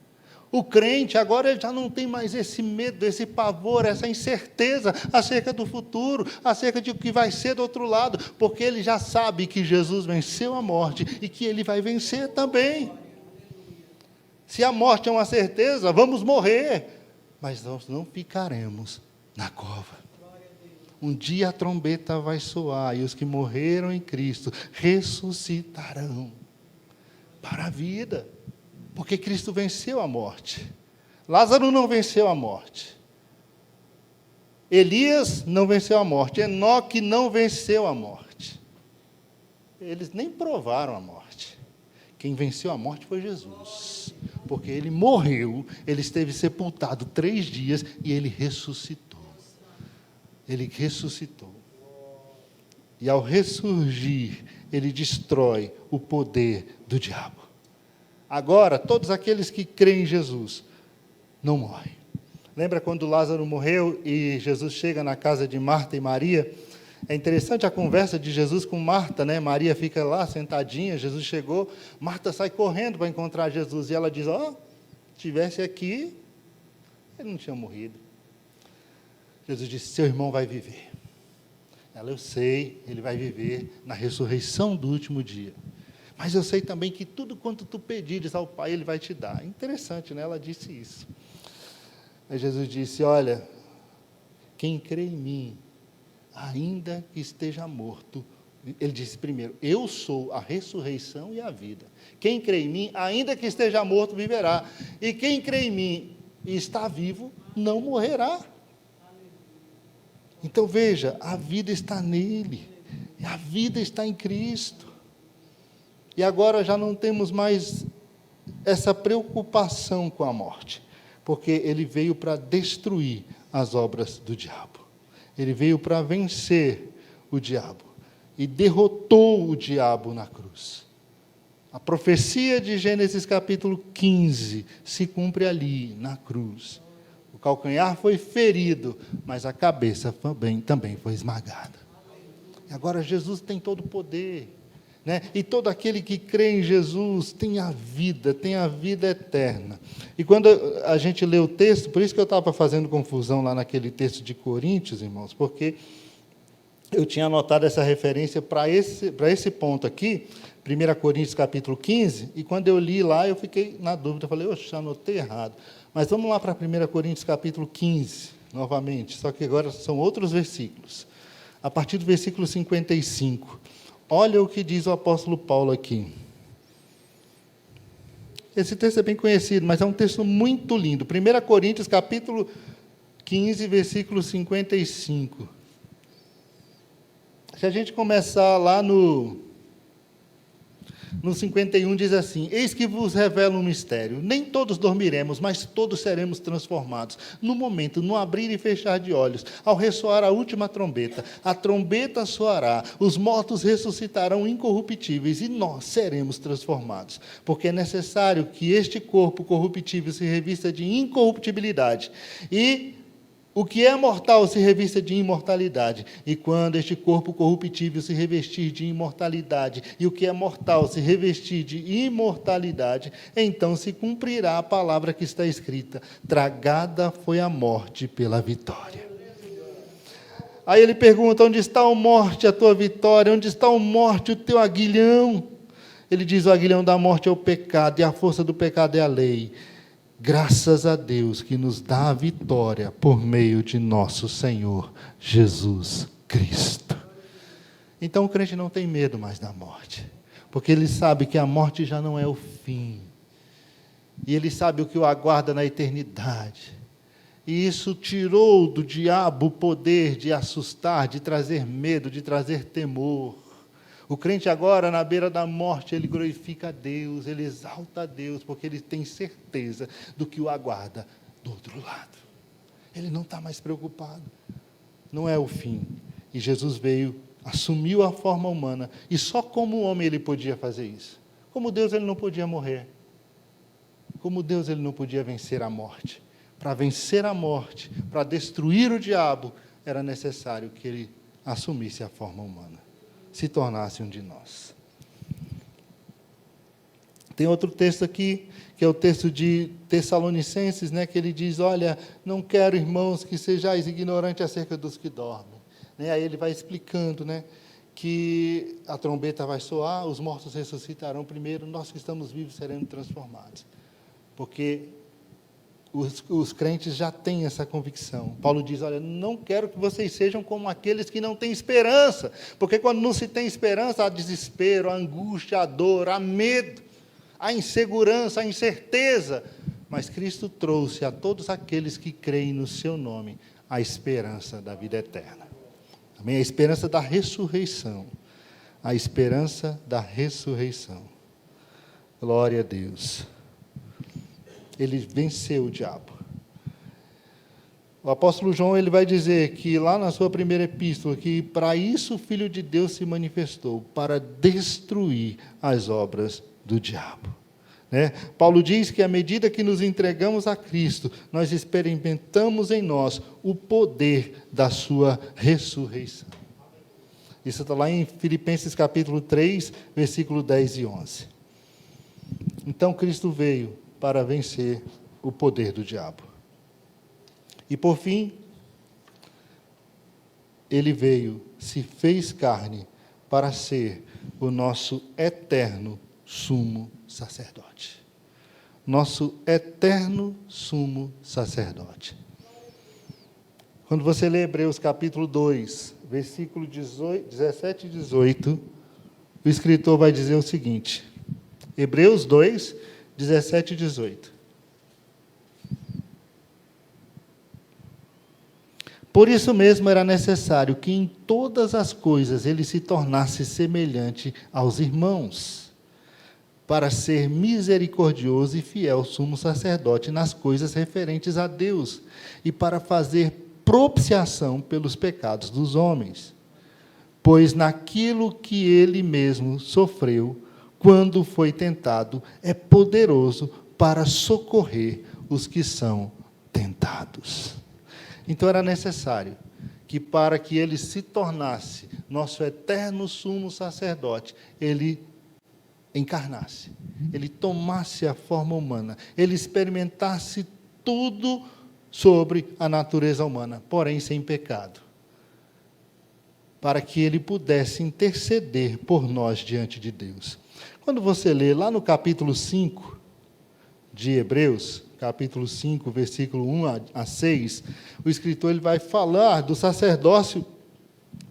S1: O crente agora ele já não tem mais esse medo, esse pavor, essa incerteza acerca do futuro, acerca de o que vai ser do outro lado, porque ele já sabe que Jesus venceu a morte e que ele vai vencer também. Se a morte é uma certeza, vamos morrer, mas nós não ficaremos na cova. Um dia a trombeta vai soar e os que morreram em Cristo ressuscitarão para a vida, porque Cristo venceu a morte. Lázaro não venceu a morte. Elias não venceu a morte. Enoque não venceu a morte. Eles nem provaram a morte. Quem venceu a morte foi Jesus, porque ele morreu, ele esteve sepultado 3 dias e ele ressuscitou. Ele ressuscitou. E ao ressurgir, ele destrói o poder do diabo. Agora, todos aqueles que creem em Jesus não morrem. Lembra quando Lázaro morreu e Jesus chega na casa de Marta e Maria? É interessante a conversa de Jesus com Marta, né? Maria fica lá sentadinha, Jesus chegou, Marta sai correndo para encontrar Jesus e ela diz: se estivesse aqui, ele não tinha morrido. Jesus disse: seu irmão vai viver. Ela: eu sei, ele vai viver na ressurreição do último dia. Mas eu sei também que tudo quanto tu pedires ao Pai, Ele vai te dar. Interessante, né? Ela disse isso. Aí Jesus disse: olha, quem crê em mim, ainda que esteja morto, ele disse primeiro: eu sou a ressurreição e a vida. Quem crê em mim, ainda que esteja morto, viverá. E quem crê em mim e está vivo, não morrerá. Então veja, a vida está nele, a vida está em Cristo. E agora já não temos mais essa preocupação com a morte, porque ele veio para destruir as obras do diabo. Ele veio para vencer o diabo e derrotou o diabo na cruz. A profecia de Gênesis capítulo 15 se cumpre ali, na cruz. O calcanhar foi ferido, mas a cabeça também foi esmagada. E agora Jesus tem todo o poder, né? E todo aquele que crê em Jesus tem a vida eterna. E quando a gente lê o texto, por isso que eu estava fazendo confusão lá naquele texto de Coríntios, irmãos, porque eu tinha anotado essa referência para esse ponto aqui, 1 Coríntios capítulo 15, e quando eu li lá, eu fiquei na dúvida, falei: oxe, anotei errado. Mas vamos lá para 1 Coríntios capítulo 15, novamente, só que agora são outros versículos. A partir do versículo 55, olha o que diz o apóstolo Paulo aqui. Esse texto é bem conhecido, mas é um texto muito lindo. 1 Coríntios capítulo 15, versículo 55. Se a gente começar lá no 51, diz assim: eis que vos revelo um mistério, nem todos dormiremos, mas todos seremos transformados, no momento, no abrir e fechar de olhos, ao ressoar a última trombeta, a trombeta soará, os mortos ressuscitarão incorruptíveis, e nós seremos transformados, porque é necessário que este corpo corruptível se revista de incorruptibilidade, e o que é mortal se revista de imortalidade, e quando este corpo corruptível se revestir de imortalidade, e o que é mortal se revestir de imortalidade, então se cumprirá a palavra que está escrita: tragada foi a morte pela vitória. Aí ele pergunta: onde está, ó morte, a tua vitória? Onde está, ó morte, o teu aguilhão? Ele diz: o aguilhão da morte é o pecado, e a força do pecado é a lei. Graças a Deus que nos dá a vitória por meio de nosso Senhor Jesus Cristo. Então o crente não tem medo mais da morte, porque ele sabe que a morte já não é o fim, e ele sabe o que o aguarda na eternidade. E isso tirou do diabo o poder de assustar, de trazer medo, de trazer temor. O crente agora, na beira da morte, ele glorifica a Deus, ele exalta a Deus, porque ele tem certeza do que o aguarda do outro lado. Ele não está mais preocupado. Não é o fim. E Jesus veio, assumiu a forma humana, e só como homem ele podia fazer isso. Como Deus ele não podia morrer. Como Deus ele não podia vencer a morte. Para vencer a morte, para destruir o diabo, era necessário que ele assumisse a forma humana, se tornasse um de nós. Tem outro texto aqui, que é o texto de Tessalonicenses, né, que ele diz, olha, não quero, irmãos, que sejais ignorantes acerca dos que dormem. Né, aí ele vai explicando, né, que a trombeta vai soar, os mortos ressuscitarão primeiro, nós que estamos vivos seremos transformados. Porque os crentes já têm essa convicção. Paulo diz, olha, não quero que vocês sejam como aqueles que não têm esperança, porque quando não se tem esperança, há desespero, há angústia, há dor, há medo, há insegurança, há incerteza. Mas Cristo trouxe a todos aqueles que creem no seu nome a esperança da vida eterna. Amém? A esperança da ressurreição. A esperança da ressurreição. Glória a Deus. Ele venceu o diabo. O apóstolo João ele vai dizer que lá na sua primeira epístola, que para isso o Filho de Deus se manifestou, para destruir as obras do diabo. Né? Paulo diz que à medida que nos entregamos a Cristo, nós experimentamos em nós o poder da sua ressurreição. Isso está lá em Filipenses capítulo 3, versículo 10 e 11. Então Cristo veio para vencer o poder do diabo. E por fim, ele veio, se fez carne, para ser o nosso eterno sumo sacerdote. Nosso eterno sumo sacerdote. Quando você lê Hebreus capítulo 2, versículo 17 e 18, o escritor vai dizer o seguinte, Hebreus 2, 17 e 18. Por isso mesmo era necessário que em todas as coisas ele se tornasse semelhante aos irmãos, para ser misericordioso e fiel sumo sacerdote nas coisas referentes a Deus, e para fazer propiciação pelos pecados dos homens. Pois naquilo que ele mesmo sofreu, quando foi tentado, é poderoso para socorrer os que são tentados. Então era necessário que para que ele se tornasse nosso eterno sumo sacerdote, ele encarnasse, ele tomasse a forma humana, ele experimentasse tudo sobre a natureza humana, porém sem pecado, para que ele pudesse interceder por nós diante de Deus. Quando você lê lá no capítulo 5 de Hebreus, capítulo 5, versículo 1 a 6, o escritor ele vai falar do sacerdócio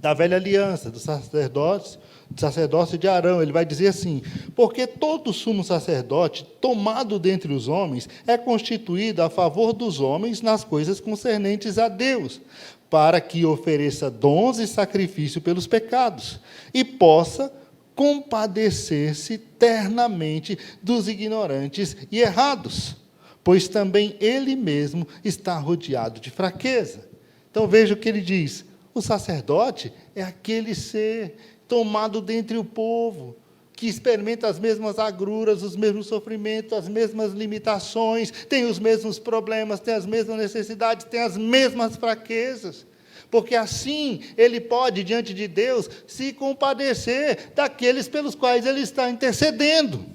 S1: da velha aliança, do sacerdócio de Arão. Ele vai dizer assim, porque todo sumo sacerdote, tomado dentre os homens, é constituído a favor dos homens nas coisas concernentes a Deus, para que ofereça dons e sacrifício pelos pecados, e possa compadecer-se ternamente dos ignorantes e errados, pois também ele mesmo está rodeado de fraqueza. Então veja o que ele diz, o sacerdote é aquele ser tomado dentre o povo, que experimenta as mesmas agruras, os mesmos sofrimentos, as mesmas limitações, tem os mesmos problemas, tem as mesmas necessidades, tem as mesmas fraquezas. Porque assim ele pode, diante de Deus, se compadecer daqueles pelos quais ele está intercedendo.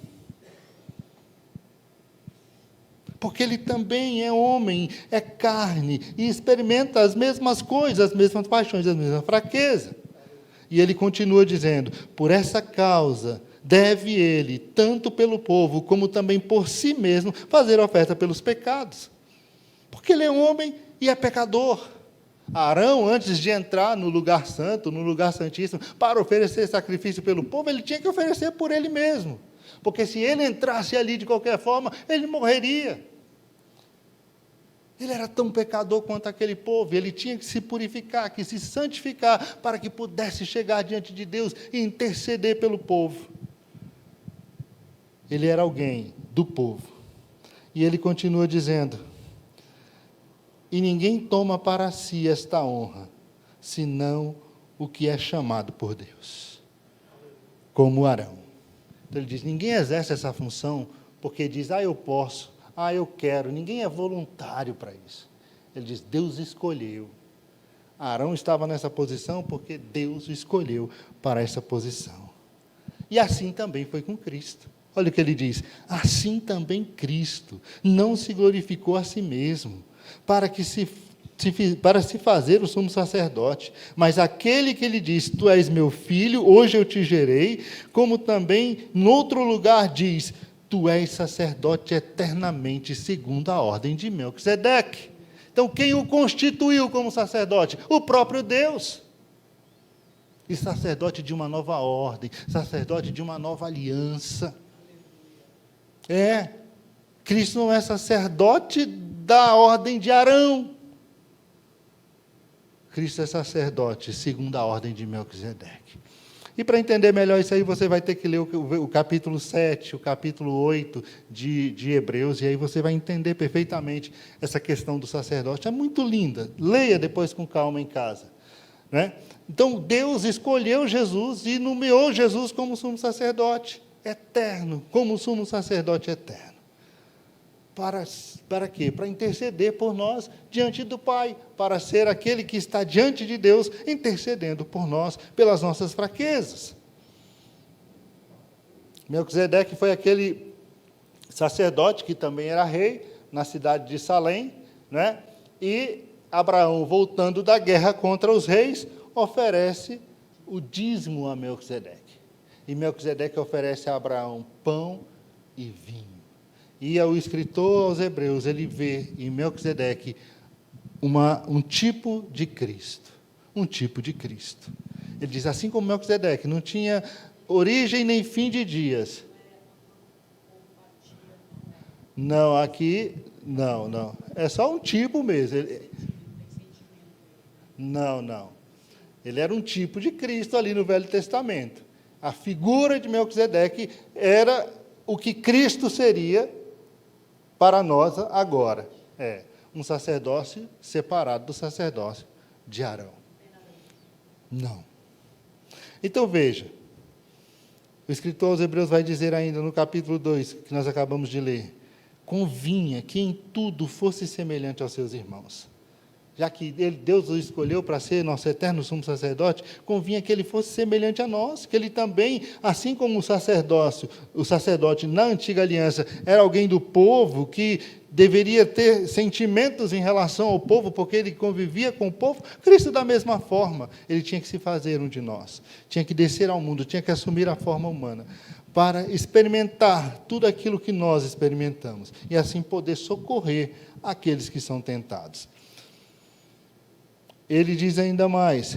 S1: Porque ele também é homem, é carne, e experimenta as mesmas coisas, as mesmas paixões, as mesmas fraquezas. E ele continua dizendo, por essa causa, deve ele, tanto pelo povo, como também por si mesmo, fazer oferta pelos pecados. Porque ele é homem e é pecador. Arão, antes de entrar no lugar santo, no lugar santíssimo, para oferecer sacrifício pelo povo, ele tinha que oferecer por ele mesmo. Porque se ele entrasse ali de qualquer forma, ele morreria. Ele era tão pecador quanto aquele povo, ele tinha que se purificar, que se santificar, para que pudesse chegar diante de Deus e interceder pelo povo. Ele era alguém do povo. E ele continua dizendo, e ninguém toma para si esta honra, senão o que é chamado por Deus, como Arão. Então ele diz, ninguém exerce essa função porque diz, eu posso, eu quero. Ninguém é voluntário para isso. Ele diz, Deus escolheu. Arão estava nessa posição porque Deus o escolheu para essa posição. E assim também foi com Cristo. Olha o que ele diz: assim também Cristo não se glorificou a si mesmo, para se fazer o sumo sacerdote, mas aquele que lhe diz: tu és meu filho, hoje eu te gerei, como também, em outro lugar, diz: tu és sacerdote eternamente, segundo a ordem de Melquisedeque. Então, quem o constituiu como sacerdote? O próprio Deus. E sacerdote de uma nova ordem, sacerdote de uma nova aliança. Cristo não é sacerdote da ordem de Arão. Cristo é sacerdote segundo a ordem de Melquisedeque. E para entender melhor isso aí, você vai ter que ler o capítulo 7, o capítulo 8 de Hebreus, e aí você vai entender perfeitamente essa questão do sacerdote. É muito linda. Leia depois com calma em casa. Né? Então, Deus escolheu Jesus e nomeou Jesus como sumo sacerdote eterno, como sumo sacerdote eterno. Para quê? Para interceder por nós diante do Pai, para ser aquele que está diante de Deus, intercedendo por nós, pelas nossas fraquezas. Melquisedeque foi aquele sacerdote que também era rei, na cidade de Salém, né? E Abraão, voltando da guerra contra os reis, oferece o dízimo a Melquisedeque. E Melquisedeque oferece a Abraão pão e vinho. E o escritor aos Hebreus, ele vê em Melquisedeque um tipo de Cristo. Um tipo de Cristo. Ele diz, assim como Melquisedeque não tinha origem nem fim de dias. Não, aqui, não. É só um tipo mesmo. Não. Ele era um tipo de Cristo ali no Velho Testamento. A figura de Melquisedeque era o que Cristo seria para nós agora. Um sacerdócio separado do sacerdócio de Arão. Não. Então, veja. O escritor aos Hebreus vai dizer ainda no capítulo 2, que nós acabamos de ler: convinha que em tudo fosse semelhante aos seus irmãos. Já que Deus o escolheu para ser nosso eterno sumo sacerdote, convinha que ele fosse semelhante a nós, que ele também, assim como o sacerdote na antiga aliança era alguém do povo, que deveria ter sentimentos em relação ao povo, porque ele convivia com o povo, Cristo da mesma forma, ele tinha que se fazer um de nós, tinha que descer ao mundo, tinha que assumir a forma humana, para experimentar tudo aquilo que nós experimentamos, e assim poder socorrer aqueles que são tentados. Ele diz ainda mais: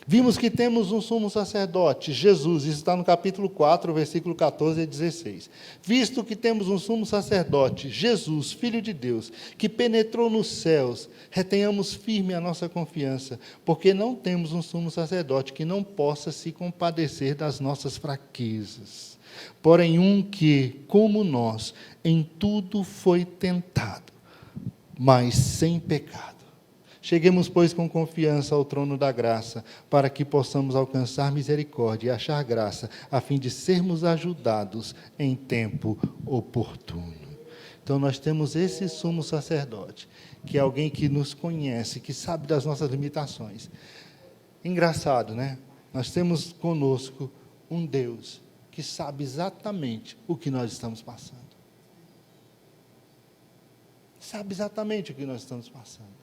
S1: vimos que temos um sumo sacerdote, Jesus, isso está no capítulo 4, versículo 14 a 16. Visto que temos um sumo sacerdote, Jesus, Filho de Deus, que penetrou nos céus, retenhamos firme a nossa confiança, porque não temos um sumo sacerdote que não possa se compadecer das nossas fraquezas. Porém, um que, como nós, em tudo foi tentado, mas sem pecado. Cheguemos, pois, com confiança ao trono da graça, para que possamos alcançar misericórdia e achar graça, a fim de sermos ajudados em tempo oportuno. Então, nós temos esse sumo sacerdote, que é alguém que nos conhece, que sabe das nossas limitações. Engraçado, né? Nós temos conosco um Deus que sabe exatamente o que nós estamos passando. Sabe exatamente o que nós estamos passando.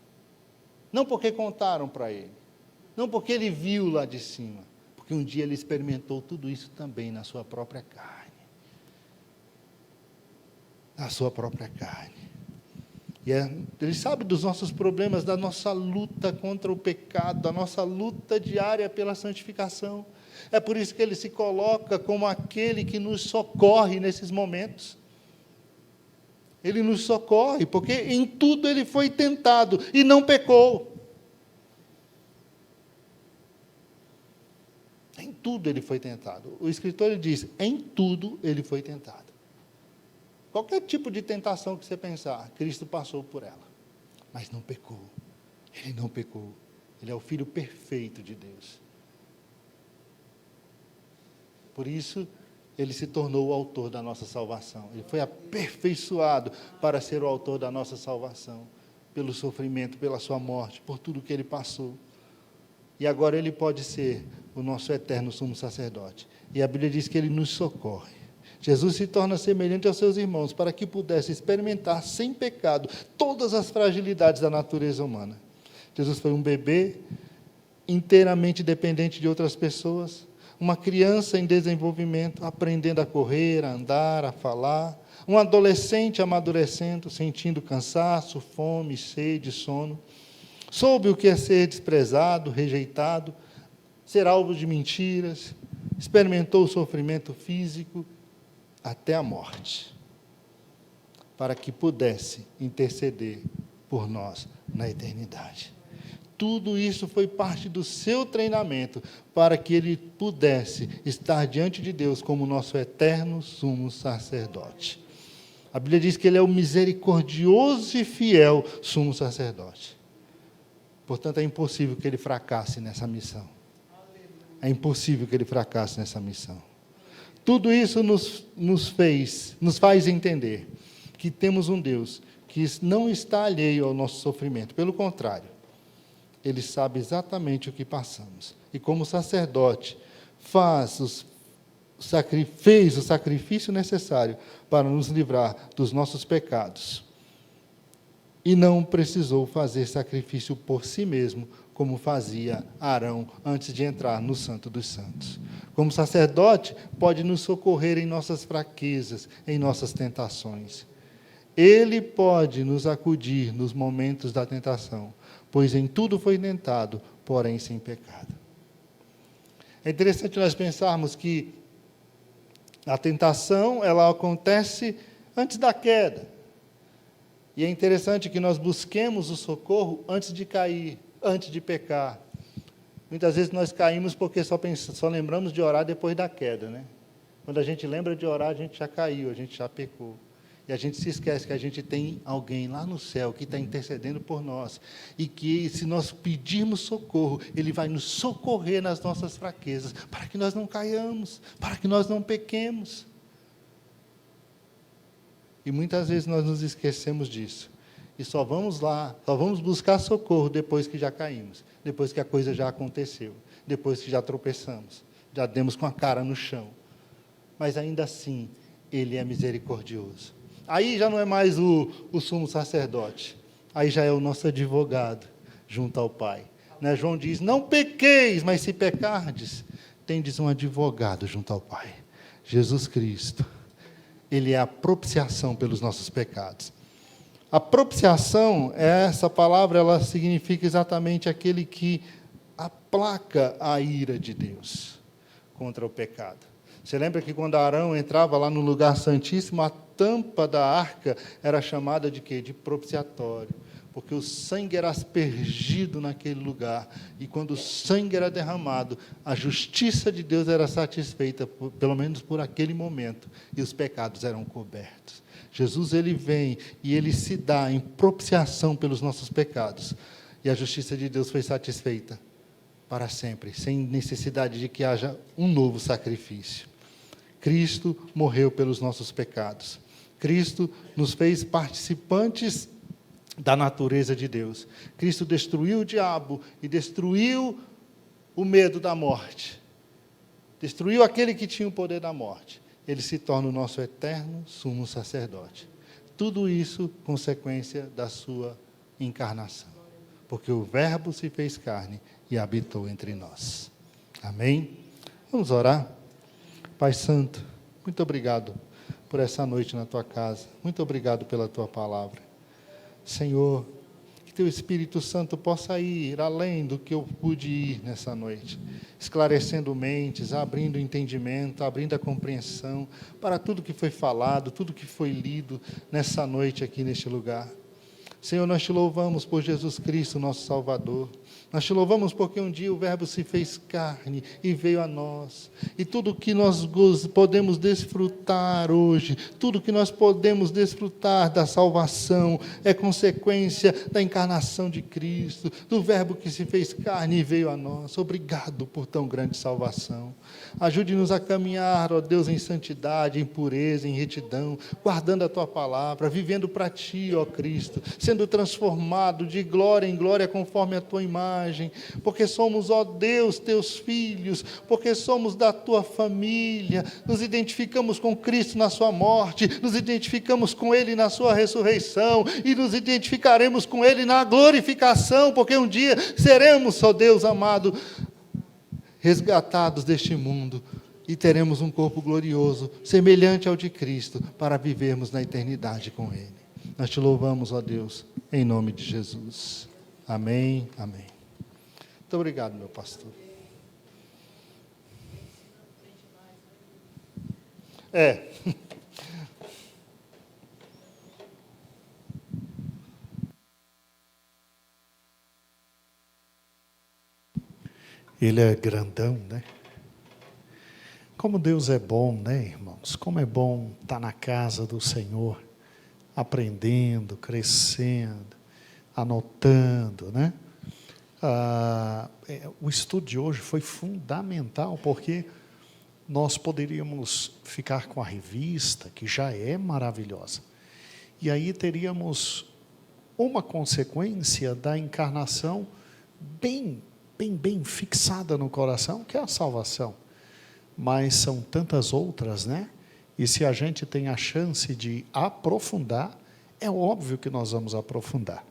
S1: Não porque contaram para ele, não porque ele viu lá de cima, porque um dia ele experimentou tudo isso também na sua própria carne. Na sua própria carne. E ele sabe dos nossos problemas, da nossa luta contra o pecado, da nossa luta diária pela santificação. É por isso que ele se coloca como aquele que nos socorre nesses momentos. Ele nos socorre, porque em tudo ele foi tentado e não pecou. Em tudo ele foi tentado. O escritor ele diz, em tudo ele foi tentado. Qualquer tipo de tentação que você pensar, Cristo passou por ela, mas não pecou. Ele não pecou. Ele é o Filho perfeito de Deus. Por isso, ele se tornou o autor da nossa salvação. Ele foi aperfeiçoado para ser o autor da nossa salvação, pelo sofrimento, pela sua morte, por tudo que ele passou. E agora Ele pode ser o nosso eterno sumo sacerdote. E a Bíblia diz que Ele nos socorre. Jesus se torna semelhante aos seus irmãos para que pudesse experimentar sem pecado todas as fragilidades da natureza humana. Jesus foi um bebê inteiramente dependente de outras pessoas, uma criança em desenvolvimento, aprendendo a correr, a andar, a falar, um adolescente amadurecendo, sentindo cansaço, fome, sede, sono. Soube o que é ser desprezado, rejeitado, ser alvo de mentiras, experimentou o sofrimento físico até a morte, para que pudesse interceder por nós na eternidade. Tudo isso foi parte do seu treinamento, para que ele pudesse estar diante de Deus como nosso eterno sumo sacerdote. A Bíblia diz que ele é o misericordioso e fiel sumo sacerdote. Portanto, é impossível que ele fracasse nessa missão. É impossível que ele fracasse nessa missão. Tudo isso nos faz entender que temos um Deus que não está alheio ao nosso sofrimento. Pelo contrário, Ele sabe exatamente o que passamos. E como sacerdote, fez o sacrifício necessário para nos livrar dos nossos pecados. E não precisou fazer sacrifício por si mesmo, como fazia Arão antes de entrar no Santo dos Santos. Como sacerdote, pode nos socorrer em nossas fraquezas, em nossas tentações. Ele pode nos acudir nos momentos da tentação, pois em tudo foi tentado, porém sem pecado. É interessante nós pensarmos que a tentação, ela acontece antes da queda. E é interessante que nós busquemos o socorro antes de cair, antes de pecar. Muitas vezes nós caímos porque só lembramos de orar depois da queda, né? Quando a gente lembra de orar, a gente já caiu, a gente já pecou. E a gente se esquece que a gente tem alguém lá no céu que está intercedendo por nós. E que, se nós pedirmos socorro, Ele vai nos socorrer nas nossas fraquezas, para que nós não caiamos, para que nós não pequemos. E muitas vezes nós nos esquecemos disso. E só vamos buscar socorro depois que já caímos, depois que a coisa já aconteceu, depois que já tropeçamos, já demos com a cara no chão. Mas ainda assim, Ele é misericordioso. Aí já não é mais o sumo sacerdote, aí já é o nosso advogado junto ao Pai. Né? João diz, não pequeis, mas se pecardes, tendes um advogado junto ao Pai. Jesus Cristo, Ele é a propiciação pelos nossos pecados. A propiciação, essa palavra, ela significa exatamente aquele que aplaca a ira de Deus contra o pecado. Você lembra que quando Arão entrava lá no lugar santíssimo, a tampa da arca era chamada de quê? De propiciatório, porque o sangue era aspergido naquele lugar, e quando o sangue era derramado, a justiça de Deus era satisfeita, pelo menos por aquele momento, e os pecados eram cobertos. Jesus, Ele vem e Ele se dá em propiciação pelos nossos pecados, e a justiça de Deus foi satisfeita para sempre, sem necessidade de que haja um novo sacrifício. Cristo morreu pelos nossos pecados. Cristo nos fez participantes da natureza de Deus. Cristo destruiu o diabo e destruiu o medo da morte. Destruiu aquele que tinha o poder da morte. Ele se torna o nosso eterno sumo sacerdote. Tudo isso consequência da sua encarnação. Porque o Verbo se fez carne e habitou entre nós. Amém? Vamos orar? Pai Santo, muito obrigado por essa noite na Tua casa. Muito obrigado pela Tua palavra. Senhor, que Teu Espírito Santo possa ir além do que eu pude ir nessa noite, esclarecendo mentes, abrindo entendimento, abrindo a compreensão para tudo que foi falado, tudo que foi lido nessa noite aqui neste lugar. Senhor, nós Te louvamos por Jesus Cristo, nosso Salvador. Nós Te louvamos porque um dia o Verbo se fez carne e veio a nós. E tudo que nós podemos desfrutar hoje, tudo que nós podemos desfrutar da salvação, é consequência da encarnação de Cristo, do Verbo que se fez carne e veio a nós. Obrigado por tão grande salvação. Ajude-nos a caminhar, ó Deus, em santidade, em pureza, em retidão, guardando a Tua palavra, vivendo para Ti, ó Cristo, sendo transformado de glória em glória conforme a tua imagem, porque somos, ó Deus, teus filhos, porque somos da tua família, nos identificamos com Cristo na sua morte, nos identificamos com Ele na sua ressurreição, e nos identificaremos com Ele na glorificação, porque um dia seremos, ó Deus amado, resgatados deste mundo, e teremos um corpo glorioso, semelhante ao de Cristo, para vivermos na eternidade com Ele. Nós te louvamos, ó Deus, em nome de Jesus. Amém, amém. Muito obrigado, meu pastor.
S2: Ele é grandão, né? Como Deus é bom, né, irmãos? Como é bom estar na casa do Senhor, aprendendo, crescendo, anotando, né? O estudo de hoje foi fundamental, porque nós poderíamos ficar com a revista, que já é maravilhosa, e aí teríamos uma consequência da encarnação bem fixada no coração, que é a salvação. Mas são tantas outras, né? E se a gente tem a chance de aprofundar, é óbvio que nós vamos aprofundar.